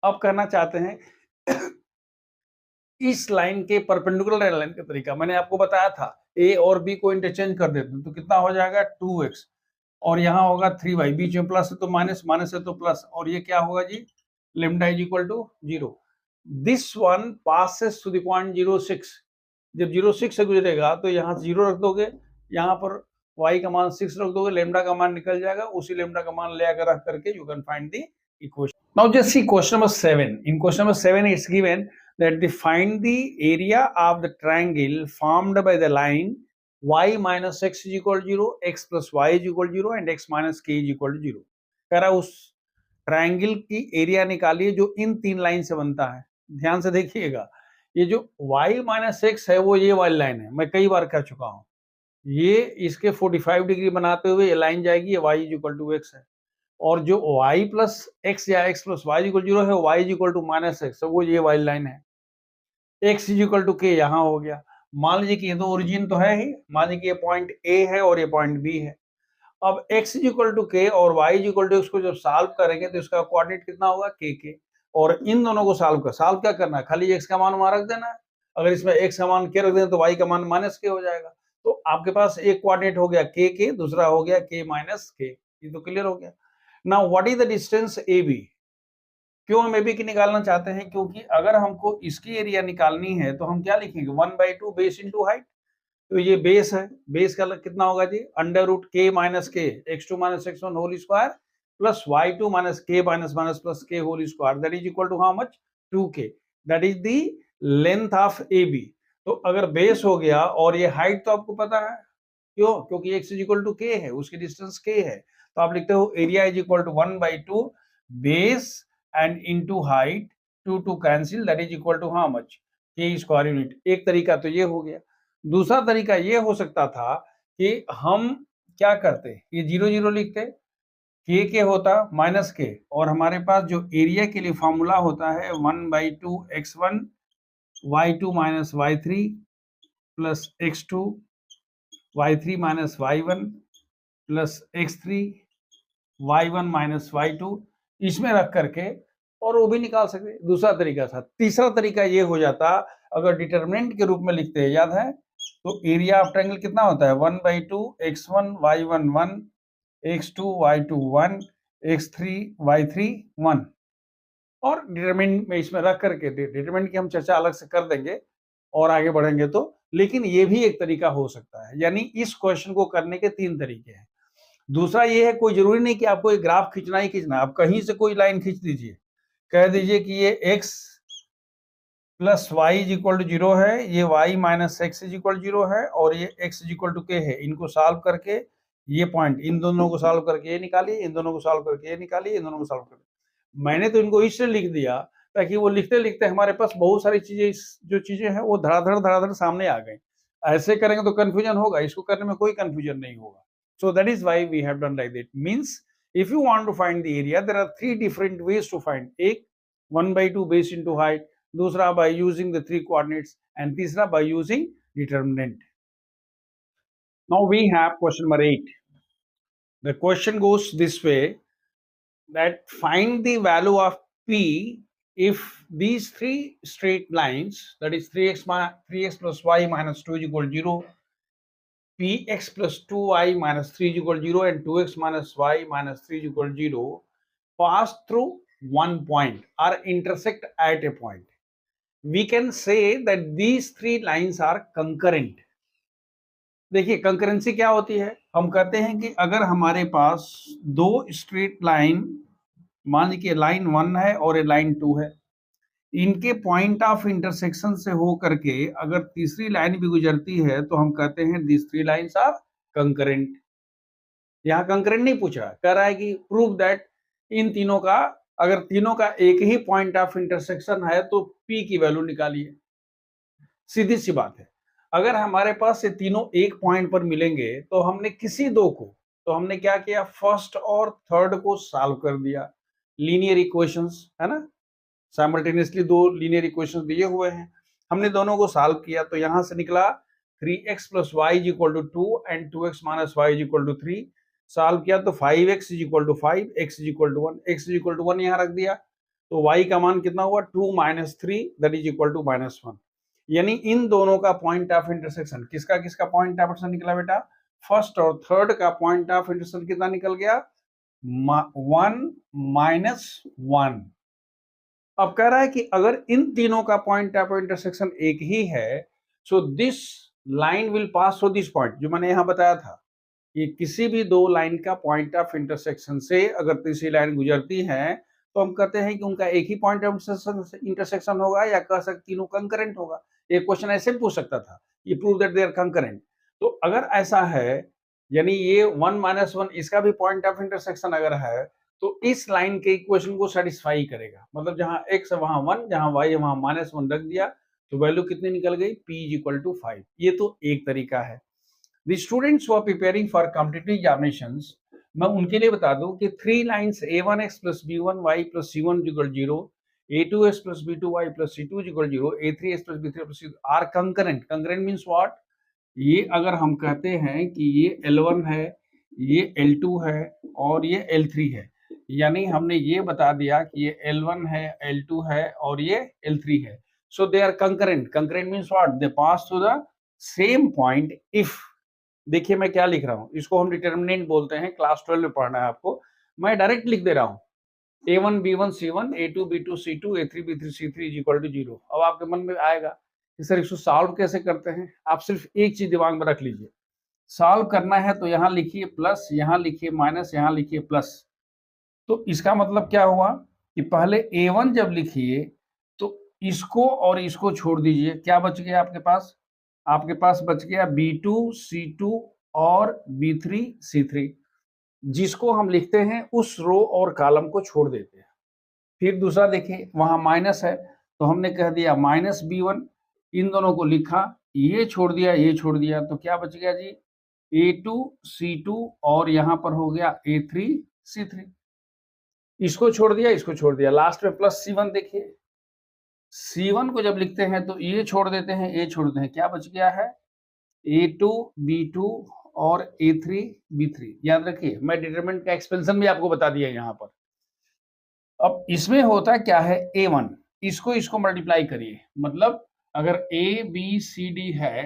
[SPEAKER 1] अब करना चाहते हैं इस लाइन के परपेंडिकुलर लाइन का तरीका. मैंने आपको बताया था a और b को इंटरचेंज कर देते हैं तो कितना हो जाएगा? 2x, और यहाँ होगा 3y. बीच में प्लस है तो माइनस, माइनस है तो प्लस, और ये क्या होगा जी? Lambda = 0. This one passes to the point 0 6. जब 0 6 से गुजरेगा तो यहाँ 0 रख दोगे, यहाँ पर y का मान 6 रख दोगे, लैम्डा का मान निकल जाएगा. उसी लैम्डा का मान ले आकर रख करके you can find the equation. Now just see question number 7. In question number 7 it's given that they find the area of the triangle formed by the line y - x = 0, x + y = 0 and x - k = 0. कह रहा उस triangle की area निकालिए जो इन तीन line से बनता है. ध्यान से देखिएगा, ये जो y - x है वो ये वाली लाइन है. मैं कई बार कह चुका हूं, ये इसके 45 डिग्री बनाते हुए ये लाइन जाएगी, ये y = x है. और जो y + x या x + y = 0 है, y = -x, वो ये वाली लाइन है. x = k यहाँ हो गया. मान लीजिए कि ये तो ओरिजिन तो है ही. मान लीजिए कि ये पॉइंट A है और ये पॉइंट B है. अब x = k और y = x को जब सॉल्व करेंगे तो इसका कोऑर्डिनेट कितना होगा? k. और इन दोनों को सॉल्व क्या करना है? खाली x का मान वहां रख देना है. अगर इसमें x का मान k रख दें तो y का मान -k हो जाएगा. तो आपके पास एक कोऑर्डिनेट हो गया k, दूसरा हो गया k - k. ये तो क्लियर हो गया. Now what is the distance AB? क्यों हम AB की निकालना चाहते हैं? क्योंकि अगर हमको इसकी एरिया निकालनी है तो हम क्या लिखेंगे? 1/2 बेस इंटू हाइट. तो ये बेस है. बेस का कितना होगा जी? √k - k x2 - x1 whole square plus y2 - k - k whole square, that is equal to how much? 2k. That is the length of AB. तो अगर बेस हो गया और ये हाइट तो आपको पता है. क्यों? क्योंकि x = k है, उसकी डिस्टेंस k है. तो आप लिखते हो area = 1/2 base and into height, 2 cancel, that is equal to how much? k square unit. एक तरीका तो ये हो गया. दूसरा तरीका ये हो सकता था कि हम क्या करते, ये 0 0 लिखते, k होता -k, और हमारे पास जो एरिया के लिए फॉर्मूला होता है 1/2 x1 y2 - y3 plus x2 y3 - y1 plus x3 y1 - y2, इसमें रख करके और वो भी निकाल सकते. दूसरा तरीका था. तीसरा तरीका ये हो जाता, अगर डिटर्मिनेंट के रूप में लिखते हैं, याद है, तो एरिया ऑफ ट्रायंगल कितना होता है 1/2 x1 y1 1 x2 y2 1 x3 y3 1। और डिटरमिनेंट में इसमें रख करके डिटरमिनेंट की हम चर्चा अलग से कर देंगे और आगे बढ़ेंगे तो, लेकिन ये भी एक तरीका हो सकता है। यानी इस क्वेश्चन को करने के 3 तरीके हैं। दूसरा ये है, कोई जरूरी नहीं कि आपको एक ग्राफ खींचना ही खींचना, आप कहीं से कोई लाइन खींच दीजिए, कह दीजिए कि ये x plus Y is equal to 0 है, ये y minus X is equal 0 है और ये x is equal to k है। इनको सॉल्व करके ये पॉइंट, इन दोनों को सॉल्व करके ये निकालिए, इन दोनों को सॉल्व करके ये निकालिए, इन दोनों को सॉल्व करके। मैंने तो इनको इसलिए लिख दिया ताकि वो लिखते लिखते हमारे पास बहुत सारी चीजें, जो चीजें हैं वो धड़ाधड़ सामने आ गई। ऐसे करेंगे तो कंफ्यूजन होगा, इसको करने में कोई कंफ्यूजन नहीं होगा। So that is why we have done like that. Means if you want to find the area, there are 3 different ways to find. एक 1/2 base into height, दूसरा by using the 3 coordinates, and तीसरा by using determinant. Now we have question number 8. The question goes this way, that find the value of p if these 3 straight lines, that is 3x plus y minus 2 is equal to 0, px plus 2y minus 3 is equal to 0 and 2x minus y minus 3 is equal to 0 pass through one point or intersect at a point. We can say that these 3 lines are concurrent. देखिए concurrency क्या होती है, हम कहते हैं कि अगर हमारे पास 2 स्ट्रेट लाइन, मान लीजिए लाइन 1 है और लाइन 2 है, इनके पॉइंट ऑफ इंटरसेक्शन से हो करके अगर तीसरी लाइन भी गुजरती है तो हम कहते हैं दिस 3 लाइंस आर कंकरेंट। यहाँ कंकरेंट नहीं पूछा, कह रहा है कि प्रूव दैट इन तीनों का, अगर तीनों का एक ही पॉइंट ऑफ इंटरसेक्शन है तो P की वैल्यू निकालिए। सीधी सी बात है, अगर हमारे पास ये तीनों एक पॉइंट पर मिलेंगे तो हमने किसी दो को, तो हमने क्या किया, फर्स्ट और थर्ड को सॉल्व कर दिया। लीनियर इक्वेशंस है ना, साइमल्टेनियसली 2 लीनियर इक्वेशंस दिए हुए हैं, हमने दोनों को सॉल्व किया तो यहां से निकला 3x plus y is equal to 2 and 2x minus y is equal to 3। Solve किया तो 5x is equal to 5, x is equal to 1, x is equal to 1 यहाँ रख दिया तो y का मान कितना हुआ 2 minus 3 that is equal to -1। यानी इन दोनों का पॉइंट ऑफ इंटरसेक्शन, किसका किसका पॉइंट ऑफ इंटरसेक्शन निकला बेटा, फर्स्ट और थर्ड का पॉइंट ऑफ इंटरसेक्शन कितना निकल गया 1 -1। अब कह रहा है कि अगर इन तीनों का पॉइंट ऑफ इंटरसेक्शन एक ही है, so this line will pass through this point, जो मैंने यहां बताया था, ये किसी भी 2 लाइन का पॉइंट ऑफ इंटरसेक्शन से अगर तीसरी लाइन गुजरती है तो हम कहते हैं कि उनका एक ही पॉइंट ऑफ इंटरसेक्शन होगा, या कह सकते तीनों कंकरेंट होगा। एक क्वेश्चन ऐसे पूछ सकता था, ये prove that they are concurrent. तो अगर ऐसा है, यानी ये 1 -1 इसका भी पॉइंट ऑफ इंटरसेक्शन अगर है तो इस लाइन के इक्वेशन को सेटिस्फाई करेगा। मतलब जहां x है वहां 1, जहां y है वहां -1 रख दिया तो वैल्यू कितनी निकल गई, p = 5। ये तो एक तरीका है। The students who are preparing for competitive examinations, मैं उनके लिए बता दूं कि 3 lines a1x plus b1y plus c1 = 0, a2x plus b2y plus c2 = 0, a3x plus b3 plus c2 are concurrent. Concurrent means what? ये अगर हम कहते हैं कि ये L1 है, ये L2 है और ये L3 है, यानी हमने ये बता दिया कि ये L1 है, L2 है और ये L3 है, so they are concurrent. Concurrent means what? They pass through the same point if, देखिए मैं क्या लिख रहा हूं, इसको हम डिटर्मिनेंट बोलते हैं, क्लास 12 में पढ़ना है आपको, मैं डायरेक्ट लिख दे रहा हूं a1 b1 c1 a2 b2 c2 a3 b3 c3 = 0। अब आपके मन में आएगा कि सर इसको सॉल्व कैसे करते हैं, आप सिर्फ एक चीज दिमाग में रख लीजिए, सॉल्व करना है तो यहां लिखिए प्लस, यहां लिखिए माइनस, यहां लिखिए प्लस। तो इसका मतलब क्या हुआ कि पहले a1 जब लिखिए तो इसको और इसको छोड़ दीजिए, क्या बच गया आपके पास, आपके पास बच गया b2 c2 और b3 c3, जिसको हम लिखते हैं उस रो और कॉलम को छोड़ देते हैं। फिर दूसरा देखिए वहां माइनस है तो हमने कह दिया -b1, इन दोनों को लिखा, ये छोड़ दिया, ये छोड़ दिया, तो क्या बच गया जी a2 c2 और यहां पर हो गया a3 c3, इसको छोड़ दिया, इसको छोड़ दिया, लास्ट में प्लस c1। देखिए c1 को जब लिखते हैं तो ये छोड़ देते हैं, ये छोड़ देते हैं, क्या बच गया है a2 b2 और a3 b3। याद रखिए मैं डिटरमिनेंट का एक्सपेंशन भी आपको बता दिया यहाँ पर। अब इसमें होता क्या है a1, इसको मल्टीप्लाई करिए, मतलब अगर ए बी सी डी है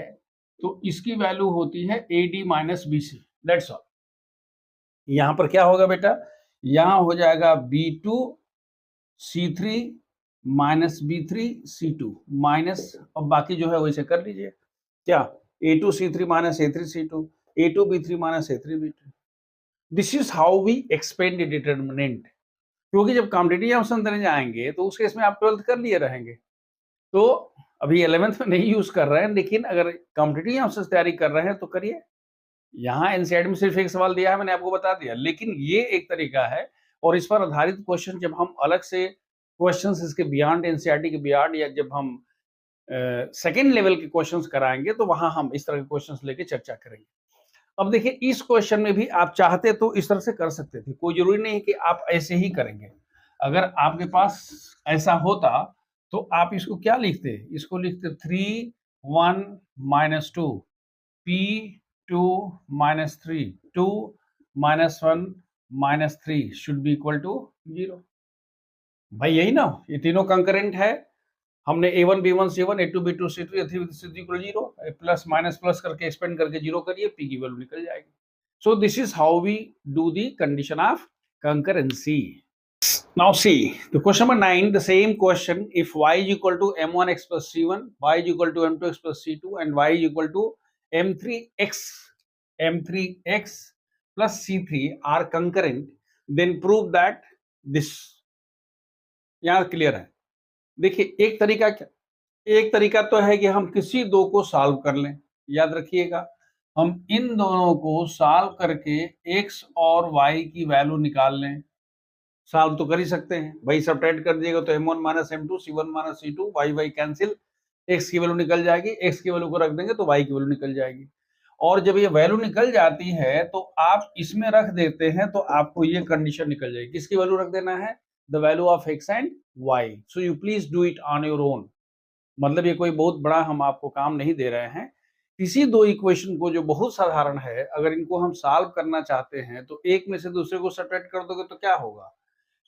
[SPEAKER 1] तो इसकी वैल्यू होती है A D minus B C, that's all. यहां पर क्या होगा बेटा, यहां हो जाएगा B2 C3 minus B3 C2 minus, अब बाकी जो है वैसे कर लीजिए, क्या A2 C3 minus A3 C2, A2 B3 minus A3 B2। This is how we expand the determinant, क्योंकि जब कॉम्पिटिटिव ऑप्शन देने जाएंगे तो उस केस में आप 12th कर लिए रहेंगे, तो अभी 11th में नहीं यूज कर रहे हैं, लेकिन अगर कॉम्पिटिटिव ऑप्शन तैयारी कर रहे हैं तो करिए। यहाँ एनसीईआरटी में सिर्फ एक सवाल दिया है, मैंने आपको बता दिया, लेकिन ये एक तरीका है और इस पर आधारित क्वेश्चन जब हम अलग से क्वेश्चंस इसके बियॉन्ड एनसीईआरटी के बियॉन्ड, या जब हम सेकेंड लेवल के क्वेश्चंस कराएंगे तो वहां हम इस तरह के क्वेश्चंस लेके चर्चा करेंगे। अब देखिए इस क्वेश्चन में भी आप चाहते तो इस तरह से कर सकते थे, कोई जरूरी नहीं कि आप ऐसे ही करेंगे। अगर आपके पास ऐसा होता तो आप इसको क्या लिखते, इसको लिखते 3 1 minus 2 P2 minus 3 2 minus 1 minus 3 should be equal to 0। भाई यही ना, ये तीनों कंकरेंट है, हमने A1 B1 C1 A2 B2 C2 A3 C3 equal 0, plus minus plus करके एक्सपेंड करके 0 करिए, P की वैल्यू निकल जाएगी। So this is how we do the condition of concurrency. Now see the question number 9, the same question, if y is equal to m1x plus c1, y is equal to m2x plus c2 and y is equal to m3x plus c3 are concurrent, then prove that this। यहाँ clear है। देखिए एक तरीका क्या, एक तरीका तो है कि हम किसी दो को सॉल्व कर लें, याद रखिएगा, हम इन दोनों को सॉल्व करके x और y की वैल्यू निकाल लें। सॉल्व तो कर ही सकते हैं भाई, सब्ट्रैक्ट कर दिएगा तो m1 minus m2 c1 minus c2 y cancel, x की वैल्यू निकल जाएगी, x की वैल्यू को रख देंगे तो y की वैल्यू निकल जाएगी। और जब ये वैल्यू निकल जाती है तो आप इसमें रख देते हैं तो आपको ये कंडीशन निकल जाएगी, किसकी वैल्यू रख देना है, the value of x and y। So you please do it on your own, मतलब ये कोई बहुत बड़ा हम आपको काम नहीं दे रहे हैं। किसी दो इक्वेशन को जो बहुत साधारण है, अगर इनको हम सॉल्व करना चाहते हैं तो एक में से दूसरे को सब्ट्रैक्ट कर दोगे तो क्या होगा,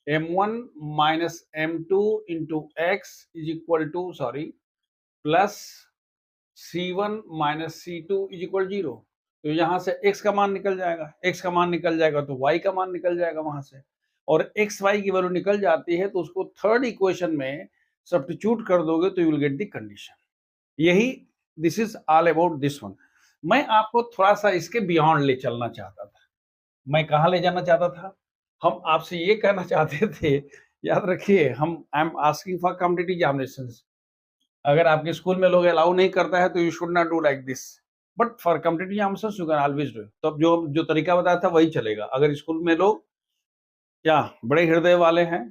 [SPEAKER 1] m1 minus m2 into x is equal two plus c1 minus c2 is equal 0। तो यहाँ से x का मान निकल जाएगा, x का मान निकल जाएगा तो y का मान निकल जाएगा वहां से, और x y की वैल्यू निकल जाती है तो उसको थर्ड इक्वेशन में सब्स्टिट्यूट कर दोगे तो you will get the condition. यही this is all about this one. मैं आपको थोड़ा सा इसके बियॉन्ड ले चलना चाहता था। मैं कहाँ ले जाना चाहता था, हम आपसे ये कहना चाहते थे, याद रखिए, हम I am asking for competitive examinations. अगर आपके स्कूल में लोग अलाउ नहीं करता है तो you should not do like this, but for competitive examinations you can always do. तो अब जो तरीका बताया था वही चलेगा। अगर स्कूल में लोग क्या बड़े हृदय वाले हैं,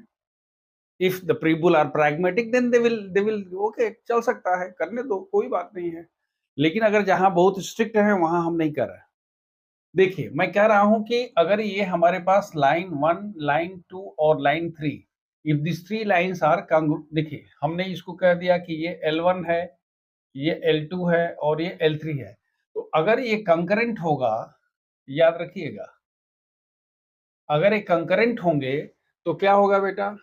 [SPEAKER 1] if the people are pragmatic then they will okay, चल सकता है, करने दो, कोई बात नहीं है। लेकिन अगर जहां बहुत स्ट्रिक्ट है वहां हम नहीं कर रहे। देखिए मैं कह रहा हूं कि अगर ये हमारे पास लाइन 1 लाइन 2 और line 3, if this 3 lines are congruent, देखिए हमने इसको कह दिया कि ये L1 है, ये L2 है और ये L3 है, तो अगर ये कंकरेंट होगा, याद रखिएगा, अगर ये कंकरेंट होंगे तो क्या होगा बेटा,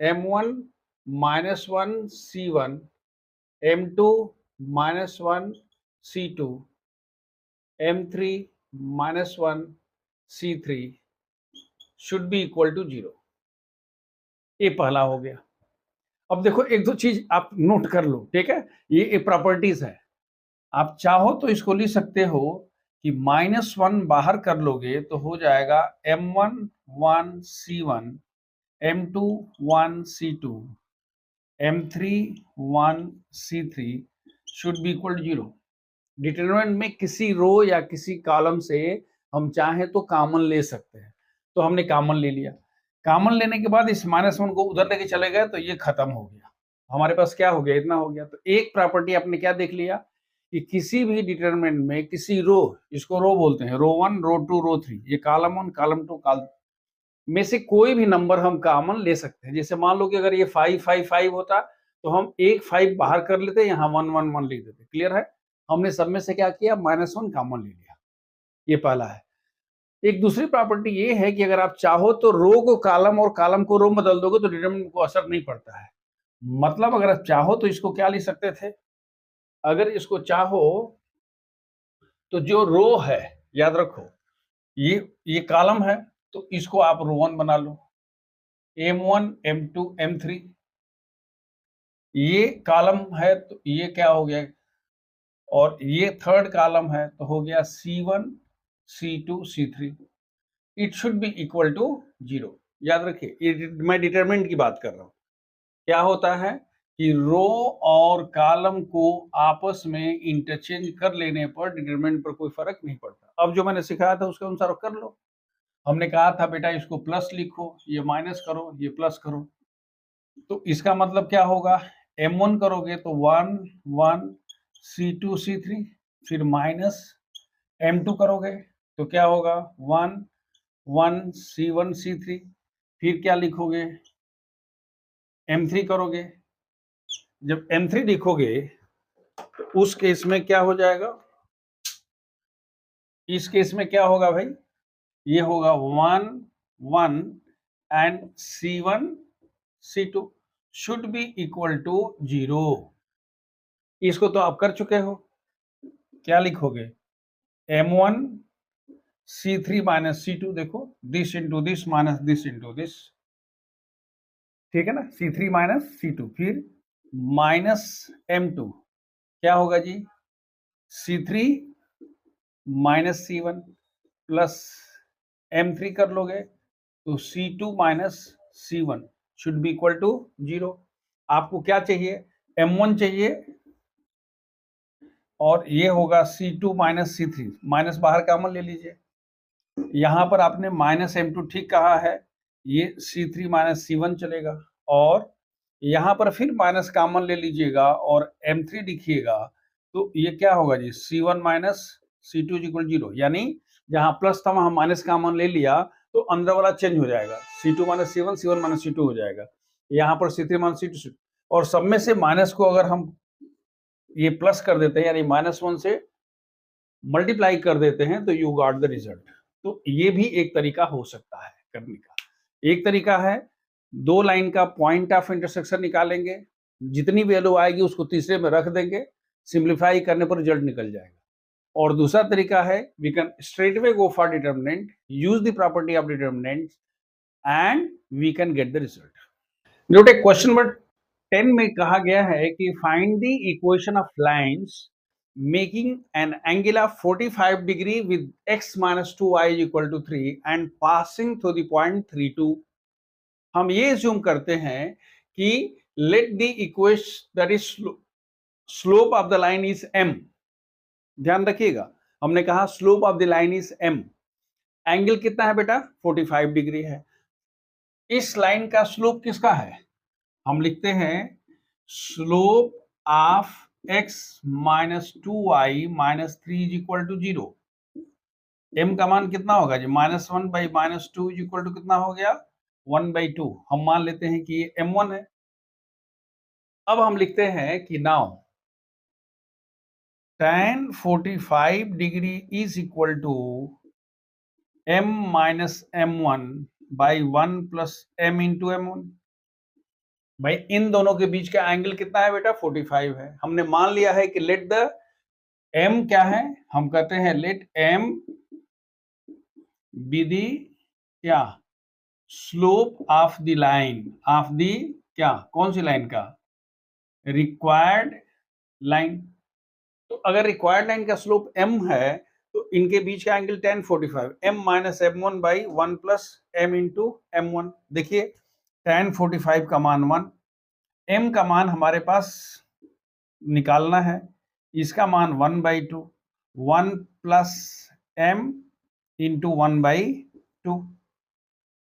[SPEAKER 1] m1 minus 1 c1 m2 minus 1 c2 m3 minus 1 c3 should be equal to 0। ये पहला हो गया। अब देखो एक दो चीज आप नोट कर लो, ठीक है, ये प्रॉपर्टीज है। आप चाहो तो इसको लिख सकते हो कि -1 बाहर कर लोगे तो हो जाएगा m1 1 c1 m2 1 c2 m3 1 c3 should be equal to 0। Determinant में किसी रो या किसी कॉलम से हम चाहे तो कॉमन ले सकते हैं, तो हमने कॉमन ले लिया। कॉमन लेने के बाद इस -1 को उधर लेके चले गए तो ये खत्म हो गया, हमारे पास क्या हो गया, इतना हो गया। तो एक प्रॉपर्टी आपने क्या देख लिया कि किसी भी डिटरमिनेंट में किसी रो, इसको रो बोलते हैं, रो 1 रो 2 रो 3, ये कॉलम 1 कॉलम 2 कॉलम में से कोई भी नंबर हम कॉमन ले सकते हैं। जैसे मान लो कि अगर ये 5 5 5 होता तो हम एक 5 बाहर कर लेते, यहाँ 1 1 1 लिख देते। क्लियर है, हमने सब में से क्या किया, -1 कॉमन ले लिया। ये पहला है। एक दूसरी प्रॉपर्टी ये है कि अगर आप चाहो तो रो को कॉलम और कॉलम को रो बदल दोगे तो डिटरमिनेंट को असर नहीं पड़ता है। मतलब अगर आप चाहो तो इसको क्या लिख सकते थे, अगर इसको चाहो तो जो रो है, याद रखो ये कॉलम है, तो इसको आप रो 1 बना लो, M1 M2 M3। ये कॉलम है तो ये क्या हो गया, और ये थर्ड कॉलम है तो हो गया C1 C2 C3। It should be equal to 0। याद रखिए, ये मैं डिटरमिनेंट की बात कर रहा हूं। क्या होता है कि रो और कॉलम को आपस में इंटरचेंज कर लेने पर डिटरमिनेंट पर कोई फर्क नहीं पड़ता। अब जो मैंने सिखाया था उसके अनुसार कर लो। हमने कहा था बेटा इसको प्लस लिखो, ये माइनस करो, ये प्लस करो, तो इसका मतलब क्या होगा, M1 करोगे तो 1 1 C2 C3, फिर माइनस M2 करोगे तो क्या होगा 1 1 C1 C3, फिर क्या लिखोगे M3 करोगे। जब M3 लिखोगे तो उस केस में क्या हो जाएगा, इस केस में क्या होगा भाई, ये होगा 1 1 and C1 C2 should be equal to 0। इसको तो आप कर चुके हो। क्या लिखोगे M1 C3 माइनस C2, देखो this into this minus this into this, ठीक है ना, C3 माइनस C2, फिर माइनस M2 क्या होगा जी, C3 minus C1 plus M3 कर लोगे तो C2 minus C1 should be equal to 0। आपको क्या चाहिए, M1 चाहिए, और ये होगा C2 माइनस C3, माइनस बाहर कॉमन ले लीजिए। यहां पर आपने माइनस M2 ठीक कहा है, ये C3 माइनस C1 चलेगा, और यहां पर फिर माइनस कॉमन ले लीजिएगा और M3 लिखिएगा, तो ये क्या होगा जी, C1 माइनस C2 इक्वल 0। यानी जहां प्लस था वहां माइनस कॉमन ले लिया तो अंदर वाला चेंज हो जाएगा, C2 minus C1 C1 minus C2 हो जाएगा, यहाँ पर C3 माइनस C2, और सब में से माइनस को अगर हम ये प्लस कर देते हैं यानी -1 से मल्टीप्लाई कर देते हैं तो यू गॉट द रिजल्ट। तो ये भी एक तरीका हो सकता है करने का। एक तरीका है दो लाइन का पॉइंट ऑफ इंटरसेक्शन निकालेंगे, जितनी वैल्यू आएगी उसको तीसरे में रख देंगे, सिंप्लीफाई करने पर रिजल्ट निकल जाएगा। और दूसरा तरीका है we can straight way go for determinant, use the property of determinant and we can get the result. Note question number 10 में कहा गया है कि find the equation of lines making an angle of 45 degree with x minus 2y is equal to 3 and passing through the point 3 2। हम ये assume करते हैं कि let the equation that is slope of the line is m। ध्यान रखिएगा, हमने कहा slope of the line is m, angle कितना है बेटा 45 डिग्री है। इस लाइन का स्लोप किसका है, हम लिखते हैं slope of x minus 2y minus 3 is equal to 0। m का मान कितना होगा जी, -1 बाई -2 इज इक्वल टू कितना हो गया 1/2। हम मान लेते हैं कि ये m1 है। अब हम लिखते हैं कि now tan 45 degree is equal to m minus m1 by 1 plus m into m1। भाई इन दोनों के बीच का एंगल कितना है बेटा 45 है। हमने मान लिया है कि लेट द m क्या है, हम कहते हैं लेट m बी दी क्या slope of the line, of the क्या, कौन सी लाइन का, रिक्वायर्ड लाइन। तो अगर रिक्वायर्ड लाइन का स्लोप m है तो इनके बीच का angle tan 45 m minus m1 by 1 plus m into m1। देखिए tan 45 का मान 1, m का मान हमारे पास निकालना है, इसका मान 1/2, 1 प्लस m इंटू 1/2।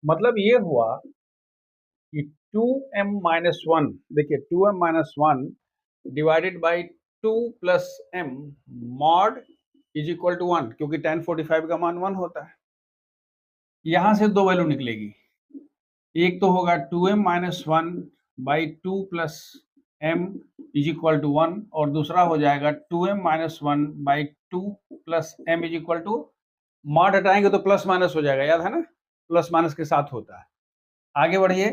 [SPEAKER 1] मतलब ये हुआ कि 2m माइनस 1, देखिए 2m minus 1 divided by 2 plus m mod is equal to 1, क्योंकि tan 45 का मान 1 होता है। यहां से दो वैल्यू निकलेगी, एक तो होगा 2m minus 1 by 2 plus m is equal to 1, और दूसरा हो जाएगा 2m minus 1 by 2 plus m is equal to, mod हटाएंगे तो प्लस माइनस हो जाएगा, याद है ना, प्लस माइनस के साथ होता है। आगे बढ़िए,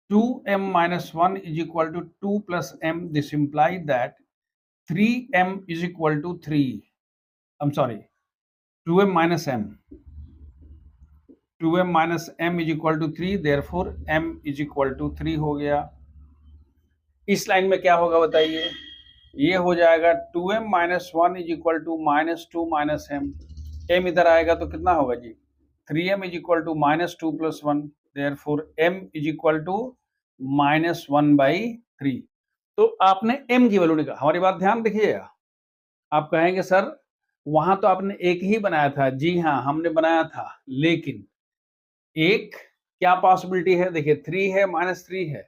[SPEAKER 1] 2m minus 1 is equal to 2 plus m, this implies that 3m is equal to 3, I'm sorry, 2m minus m, 2m minus m is equal to 3, therefore m is equal to 3 हो गया। इस line में क्या होगा बताइए, ये हो जाएगा 2m minus 1 is equal to minus 2 minus m, m इधर आएगा तो कितना होगा जी, 3m is equal to minus 2 plus 1, therefore m is equal to minus 1/3। तो आपने m की वैल्यू निकाला, हमारी बात ध्यान रखिएगा। आप कहेंगे सर वहां तो आपने एक ही बनाया था, जी हाँ हमने बनाया था, लेकिन एक क्या पॉसिबिलिटी है, देखिए 3 है माइनस 3 है,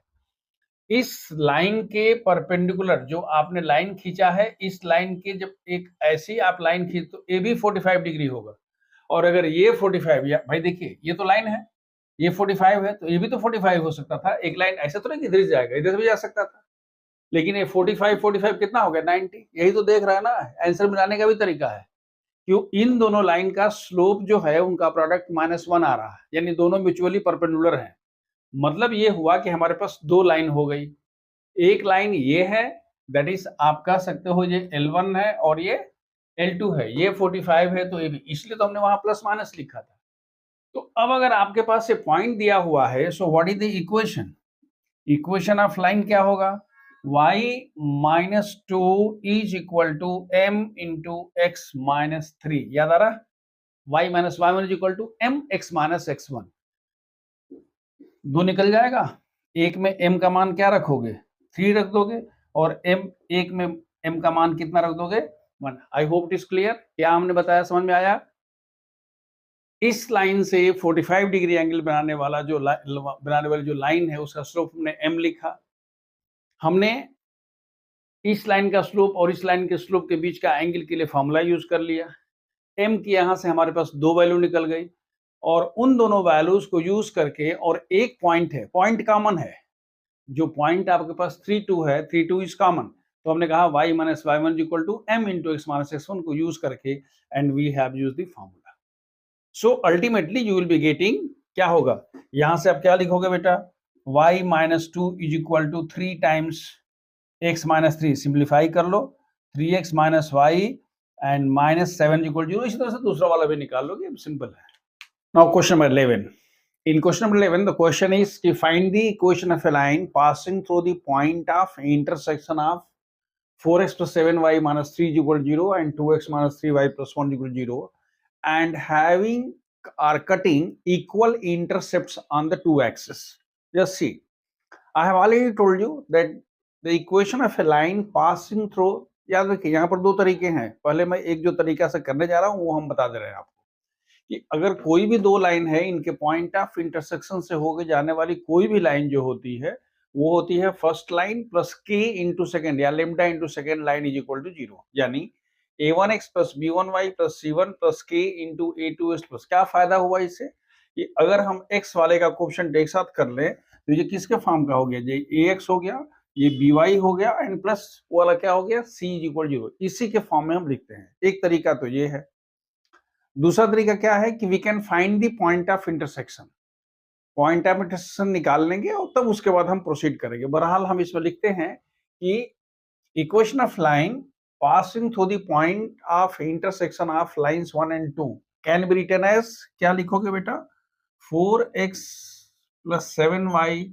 [SPEAKER 1] इस लाइन के परपेंडिकुलर जो आपने लाइन खींचा है, इस लाइन के जब एक ऐसी आप लाइन खींच तो ये भी 45 डिग्री होगा, और अगर ये 45 या भाई देखिए ये तो लाइन है, ये 45 है तो ये भी तो 45 हो सकता था, एक लाइन ऐसा तो नहीं कि इधर से जाएगा, इधर से भी जा सकता था, लेकिन ये 45 कितना हो गया 90, यही तो देख रहा है ना, आंसर मिलाने का भी तरीका है। क्यों, इन दोनों लाइन का स्लोप जो है उनका प्रोडक्ट -1 आ रहा है, यानी दोनों म्यूचुअली परपेंडिकुलर हैं। मतलब ये हुआ कि हमारे पास दो लाइन हो गई, एक लाइन ये है, दैट इज आप कह सकते हो ये L1 है और ये L2 है, ये 45 है तो ये भी, इसलिए तो हमने वहां प्लस माइनस लिखा था। तो अब अगर आपके पास ये पॉइंट दिया हुआ है, so what is the equation, equation of line क्या होगा, y minus 2 is equal to m into x minus 3, याद आ रहा, y minus y one is equal to m x minus x1, दो निकल जाएगा, एक में m का मान क्या रखोगे 3 रख दोगे, और एक में m का मान कितना रख दोगे 1। आई होप इट इज क्लियर, क्या हमने बताया समझ में आया। इस लाइन से 45 डिग्री एंगल बनाने वाला जो बनाने वाली जो लाइन है उसका स्लोप हमने m लिखा, हमने इस लाइन का स्लोप और इस लाइन के स्लोप के बीच का एंगल के लिए फॉर्मूला यूज कर लिया, m की यहां से हमारे पास दो वैल्यू निकल गई, और उन दोनों वैल्यूज को यूज करके, और एक पॉइंट है, पॉइंट कॉमन है, जो पॉइंट आपके पास 3 2 है, 3 2 इज कॉमन, तो हमने कहा y minus Y one equal to m into x minus x one को यूज करके, and we have use the formula. So ultimately you will be getting, क्या होगा, यहां से आप क्या लिखोगे बेटा, y minus 2 is equal to 3 times x minus 3, simplify कर लो, 3x minus y and minus 7 equal 0, इसी तरह से दूसरा वाला भी निकाल लोगे, सिंपल है। Now question number 11, in question number 11 the question is to find the equation of a line passing through the point of intersection of 4x plus 7y minus 3 is equal to 0 and 2x minus 3y plus 1 is equal to 0 and having or cutting equal intercepts on the two axes. Just see, I have already told you that the equation of a line passing through, याद रखिए यहाँ पर दो तरीके हैं, पहले मैं एक जो तरीका से करने जा रहा हूँ वो हम बता दे रहे हैं आपको, कि अगर कोई भी दो लाइन है, इनके पॉइंट ऑफ इंटरसेक्शन से होके जाने वाली कोई भी लाइन जो होती है वो होती है first line plus k into second या lambda into second line is equal to 0, यानी a1x plus b1y plus c1 plus k into a2s plus, क्या फायदा हुआ इससे कि अगर हम x वाले का कोएफिशिएंट एक साथ कर ले तो ये किसके फॉर्म का हो गया, ये ax हो गया, ये by हो गया, एंड प्लस वाला क्या हो गया c इज इक्वल 0, इसी के फॉर्म में हम लिखते हैं। एक तरीका तो ये है, दूसरा तरीका क्या है कि we can find the point of intersection, point of intersection निकाल लेंगे और तब उसके बाद हम प्रोसीड करेंगे। बहरहाल हम इसमें लिखते हैं कि equation of line passing through the point of intersection of lines 1 and 2 can be written as, क्या लिखोगे बेटा, 4x plus 7y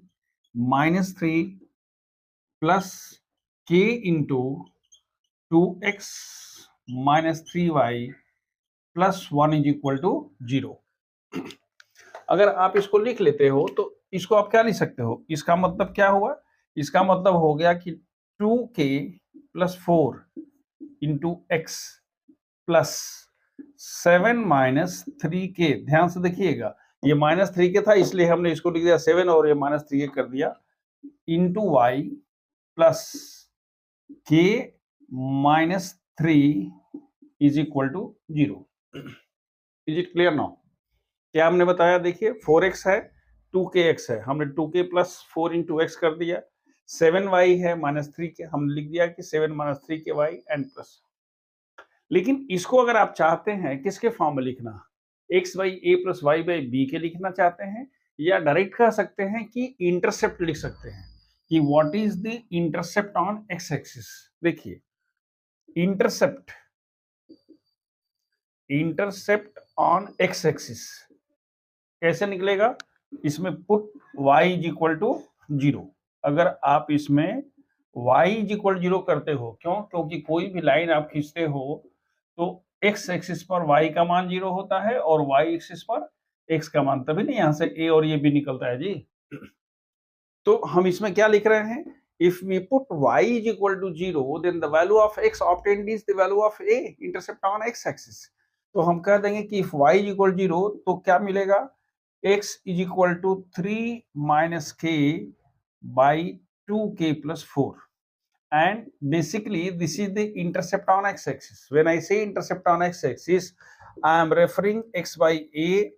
[SPEAKER 1] minus 3 plus k into 2x minus 3y plus 1 is equal to 0। अगर आप इसको लिख लेते हो तो इसको आप क्या लिख सकते हो, इसका मतलब क्या हुआ, इसका मतलब हो गया कि 2k plus 4 into x plus 7 minus 3k, ध्यान से देखिएगा ये माइनस 3k था इसलिए हमने इसको लिख दिया 7 और ये माइनस 3k कर दिया, into y plus k minus 3 is equal to 0। Is it clear now, क्या हमने बताया, देखिए 4x है 2kx है, हमने 2k प्लस 4 इंटू एक्स कर दिया, 7y है माइनस 3k, हमने लिख दिया कि 7 माइनस 3ky एंड प्लस। लेकिन इसको अगर आप चाहते हैं किसके फॉर्म में लिखना, x by a plus y by b के लिखना चाहते हैं, या डायरेक्ट कह सकते हैं कि इंटरसेप्ट लिख सकते हैं कि what is the intercept on x axis. देखिए इंटरसेप्ट ऑन एक्स एक्सिस कैसे निकलेगा? इसमें put y is equal to 0। अगर आप इसमें y इज इक्वल 0 करते हो, क्यों? क्योंकि कोई भी लाइन आप खींचते हो तो x एक्सिस पर y का मान 0 होता है और y एक्सिस पर x का मान, तभी नहीं यहां से a और ये भी निकलता है जी। तो हम इसमें क्या लिख रहे हैं? If we put y is equal to 0, then the value of x obtained is the value of a intercept on x axis. तो हम कह देंगे कि if y is equal to 0 तो क्या मिलेगा? x is equal to 3 minus k by 2k plus 4. And basically this is the intercept on x axis. When I say intercept on x axis, I am referring x by a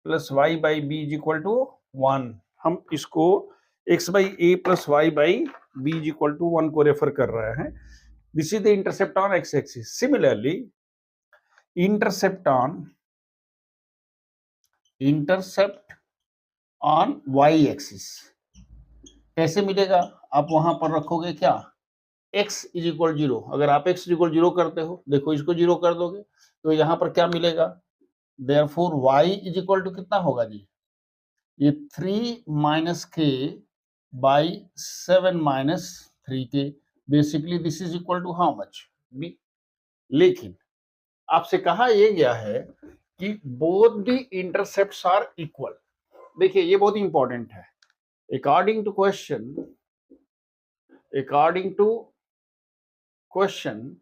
[SPEAKER 1] plus y by b is equal to 1. हम इसको x by a plus y by b is equal to 1 को refer कर रहे हैं. This is the intercept on x axis. Similarly, intercept on y axis कैसे मिलेगा? आप वहां पर रखोगे क्या? x is equal 0। अगर आप x इज इक्वल 0 करते हो, देखो इसको 0 कर दोगे तो यहां पर क्या मिलेगा? Therefore y is equal to कितना होगा जी? ये 3 minus k by 7 minus 3k। Basically this is equal to how much? b। लेकिन आपसे कहा यह गया है कि both the intercepts are equal. देखिए ये बहुत इंपॉर्टेंट है। According to question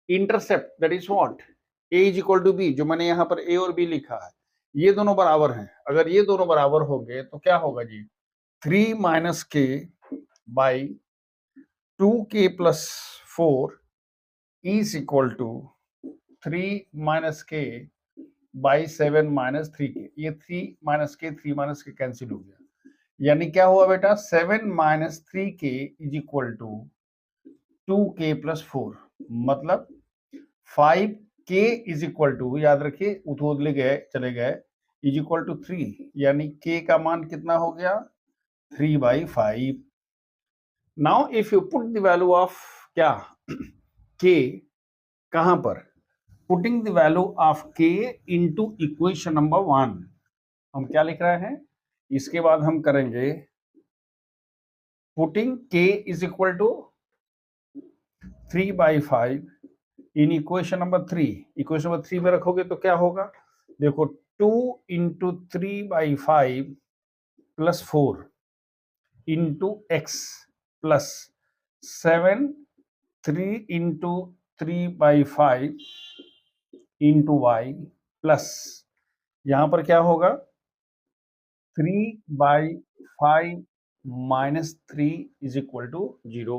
[SPEAKER 1] intercept that is what? a is equal to b, जो मैंने यहां पर a और b लिखा है, ये दोनों बराबर हैं। अगर ये दोनों बराबर होंगे तो क्या होगा जी? 3 minus k by 2k plus 4 is equal to 3 minus k by 7 minus 3k। ये 3 माइनस के कैंसिल हो गया, यानी क्या हुआ बेटा? 7 minus 3k is equal to 2k plus 4। मतलब 5k इज इक्वल टू, याद रखिए उधर चले गए, इज इक्वल टू 3, यानी k का मान कितना हो गया? 3/5। Now if you put the value of क्या k कहां पर? Putting the value of k into equation number 1, हम क्या लिख रहे हैं? इसके बाद हम करेंगे putting k is equal to 3/5 in equation number 3। Equation number 3 में रखोगे तो क्या होगा? देखो 2 into 3/5 plus 4 into x plus 7, 3 into 3/5 into y plus यहां पर क्या होगा? 3/5 minus 3 is equal to 0.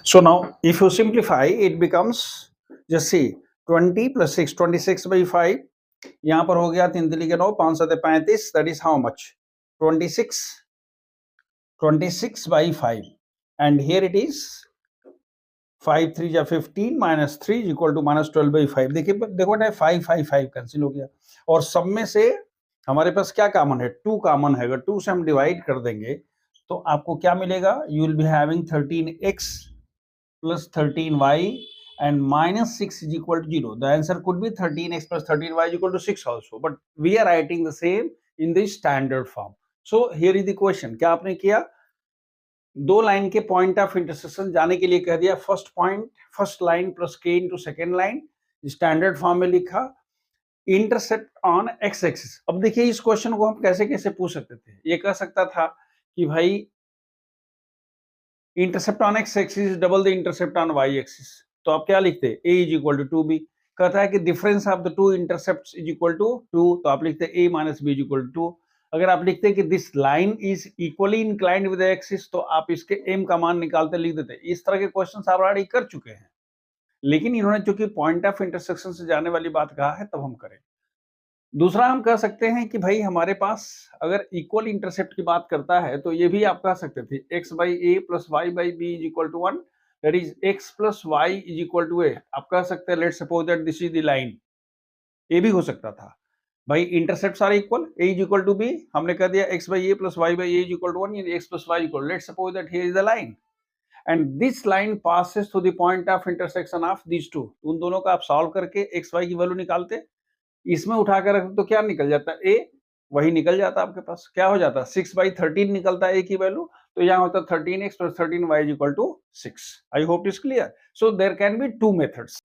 [SPEAKER 1] So now if you simplify, it becomes, just see, 20 plus 6, 26/5. यहाँ पर हो गया 3 3 के 9, 5 7 35, that is how much? 26/5, and here it is 5 3 या 15 minus 3 is equal to minus 12/5. देखिए देखो ना 5 5 5 कैंसिल हो गया, और सब में से हमारे पास क्या कॉमन है? 2 कॉमन है। अगर 2 से हम डिवाइड कर देंगे तो आपको क्या मिलेगा? You will be having 13x plus 13y and minus 6 is equal to 0. The answer could be 13x plus 13y is equal to 6 also, but we are writing the same in the standard form. So here is the question. क्या आपने किया? दो line के point of intersection जाने के लिए कह दिया first point, first line plus k into second line, standard form में लिखा इंटरसेप्ट ऑन एक्स एक्सिस। अब देखिए इस क्वेश्चन को हम कैसे कैसे पूछ सकते थे। ये कह सकता था कि भाई intercept on x axis double the intercept on y axis, तो आप क्या लिखते? a is equal to 2b। कहता है कि difference of the two intercepts is equal to 2, तो आप लिखते a minus b is equal to 2। अगर आप लिखते कि this line is equally inclined with the axis, तो आप इसके m का मान निकालते लिख देते। इस तरह के क्वेश्चन आप ऑलरेडी कर चुके हैं, लेकिन इन्होंने चूंकि पॉइंट ऑफ इंटरसेक्शन से जाने वाली बात कहा है तब हम करें। दूसरा हम कह सकते हैं कि भाई हमारे पास अगर इक्वल इंटरसेप्ट की बात करता है तो ये भी आप कह सकते थे x by a plus y by b is equal to 1, that is x plus Y is equal to a. आप कह सकते हैं let's suppose that this is the line, ये भी हो सकता था। भाई intercepts are equal, a is equal to b, हमने कह दिया x by a plus y by a is equal to 1, x plus y equal, let's suppose that here is the line and this line passes through the point of intersection of these two. उन दोनों का आप solve करके x Y की value निकालते, इसमें उठा कर रखते तो क्या निकल जाता है, ए वही निकल जाता आपके पास। क्या हो जाता है 6/13 निकलता है ए की वैल्यू, तो यहाँ होता है 13x + 13y = 6। I hope it is clear. So there can be two methods.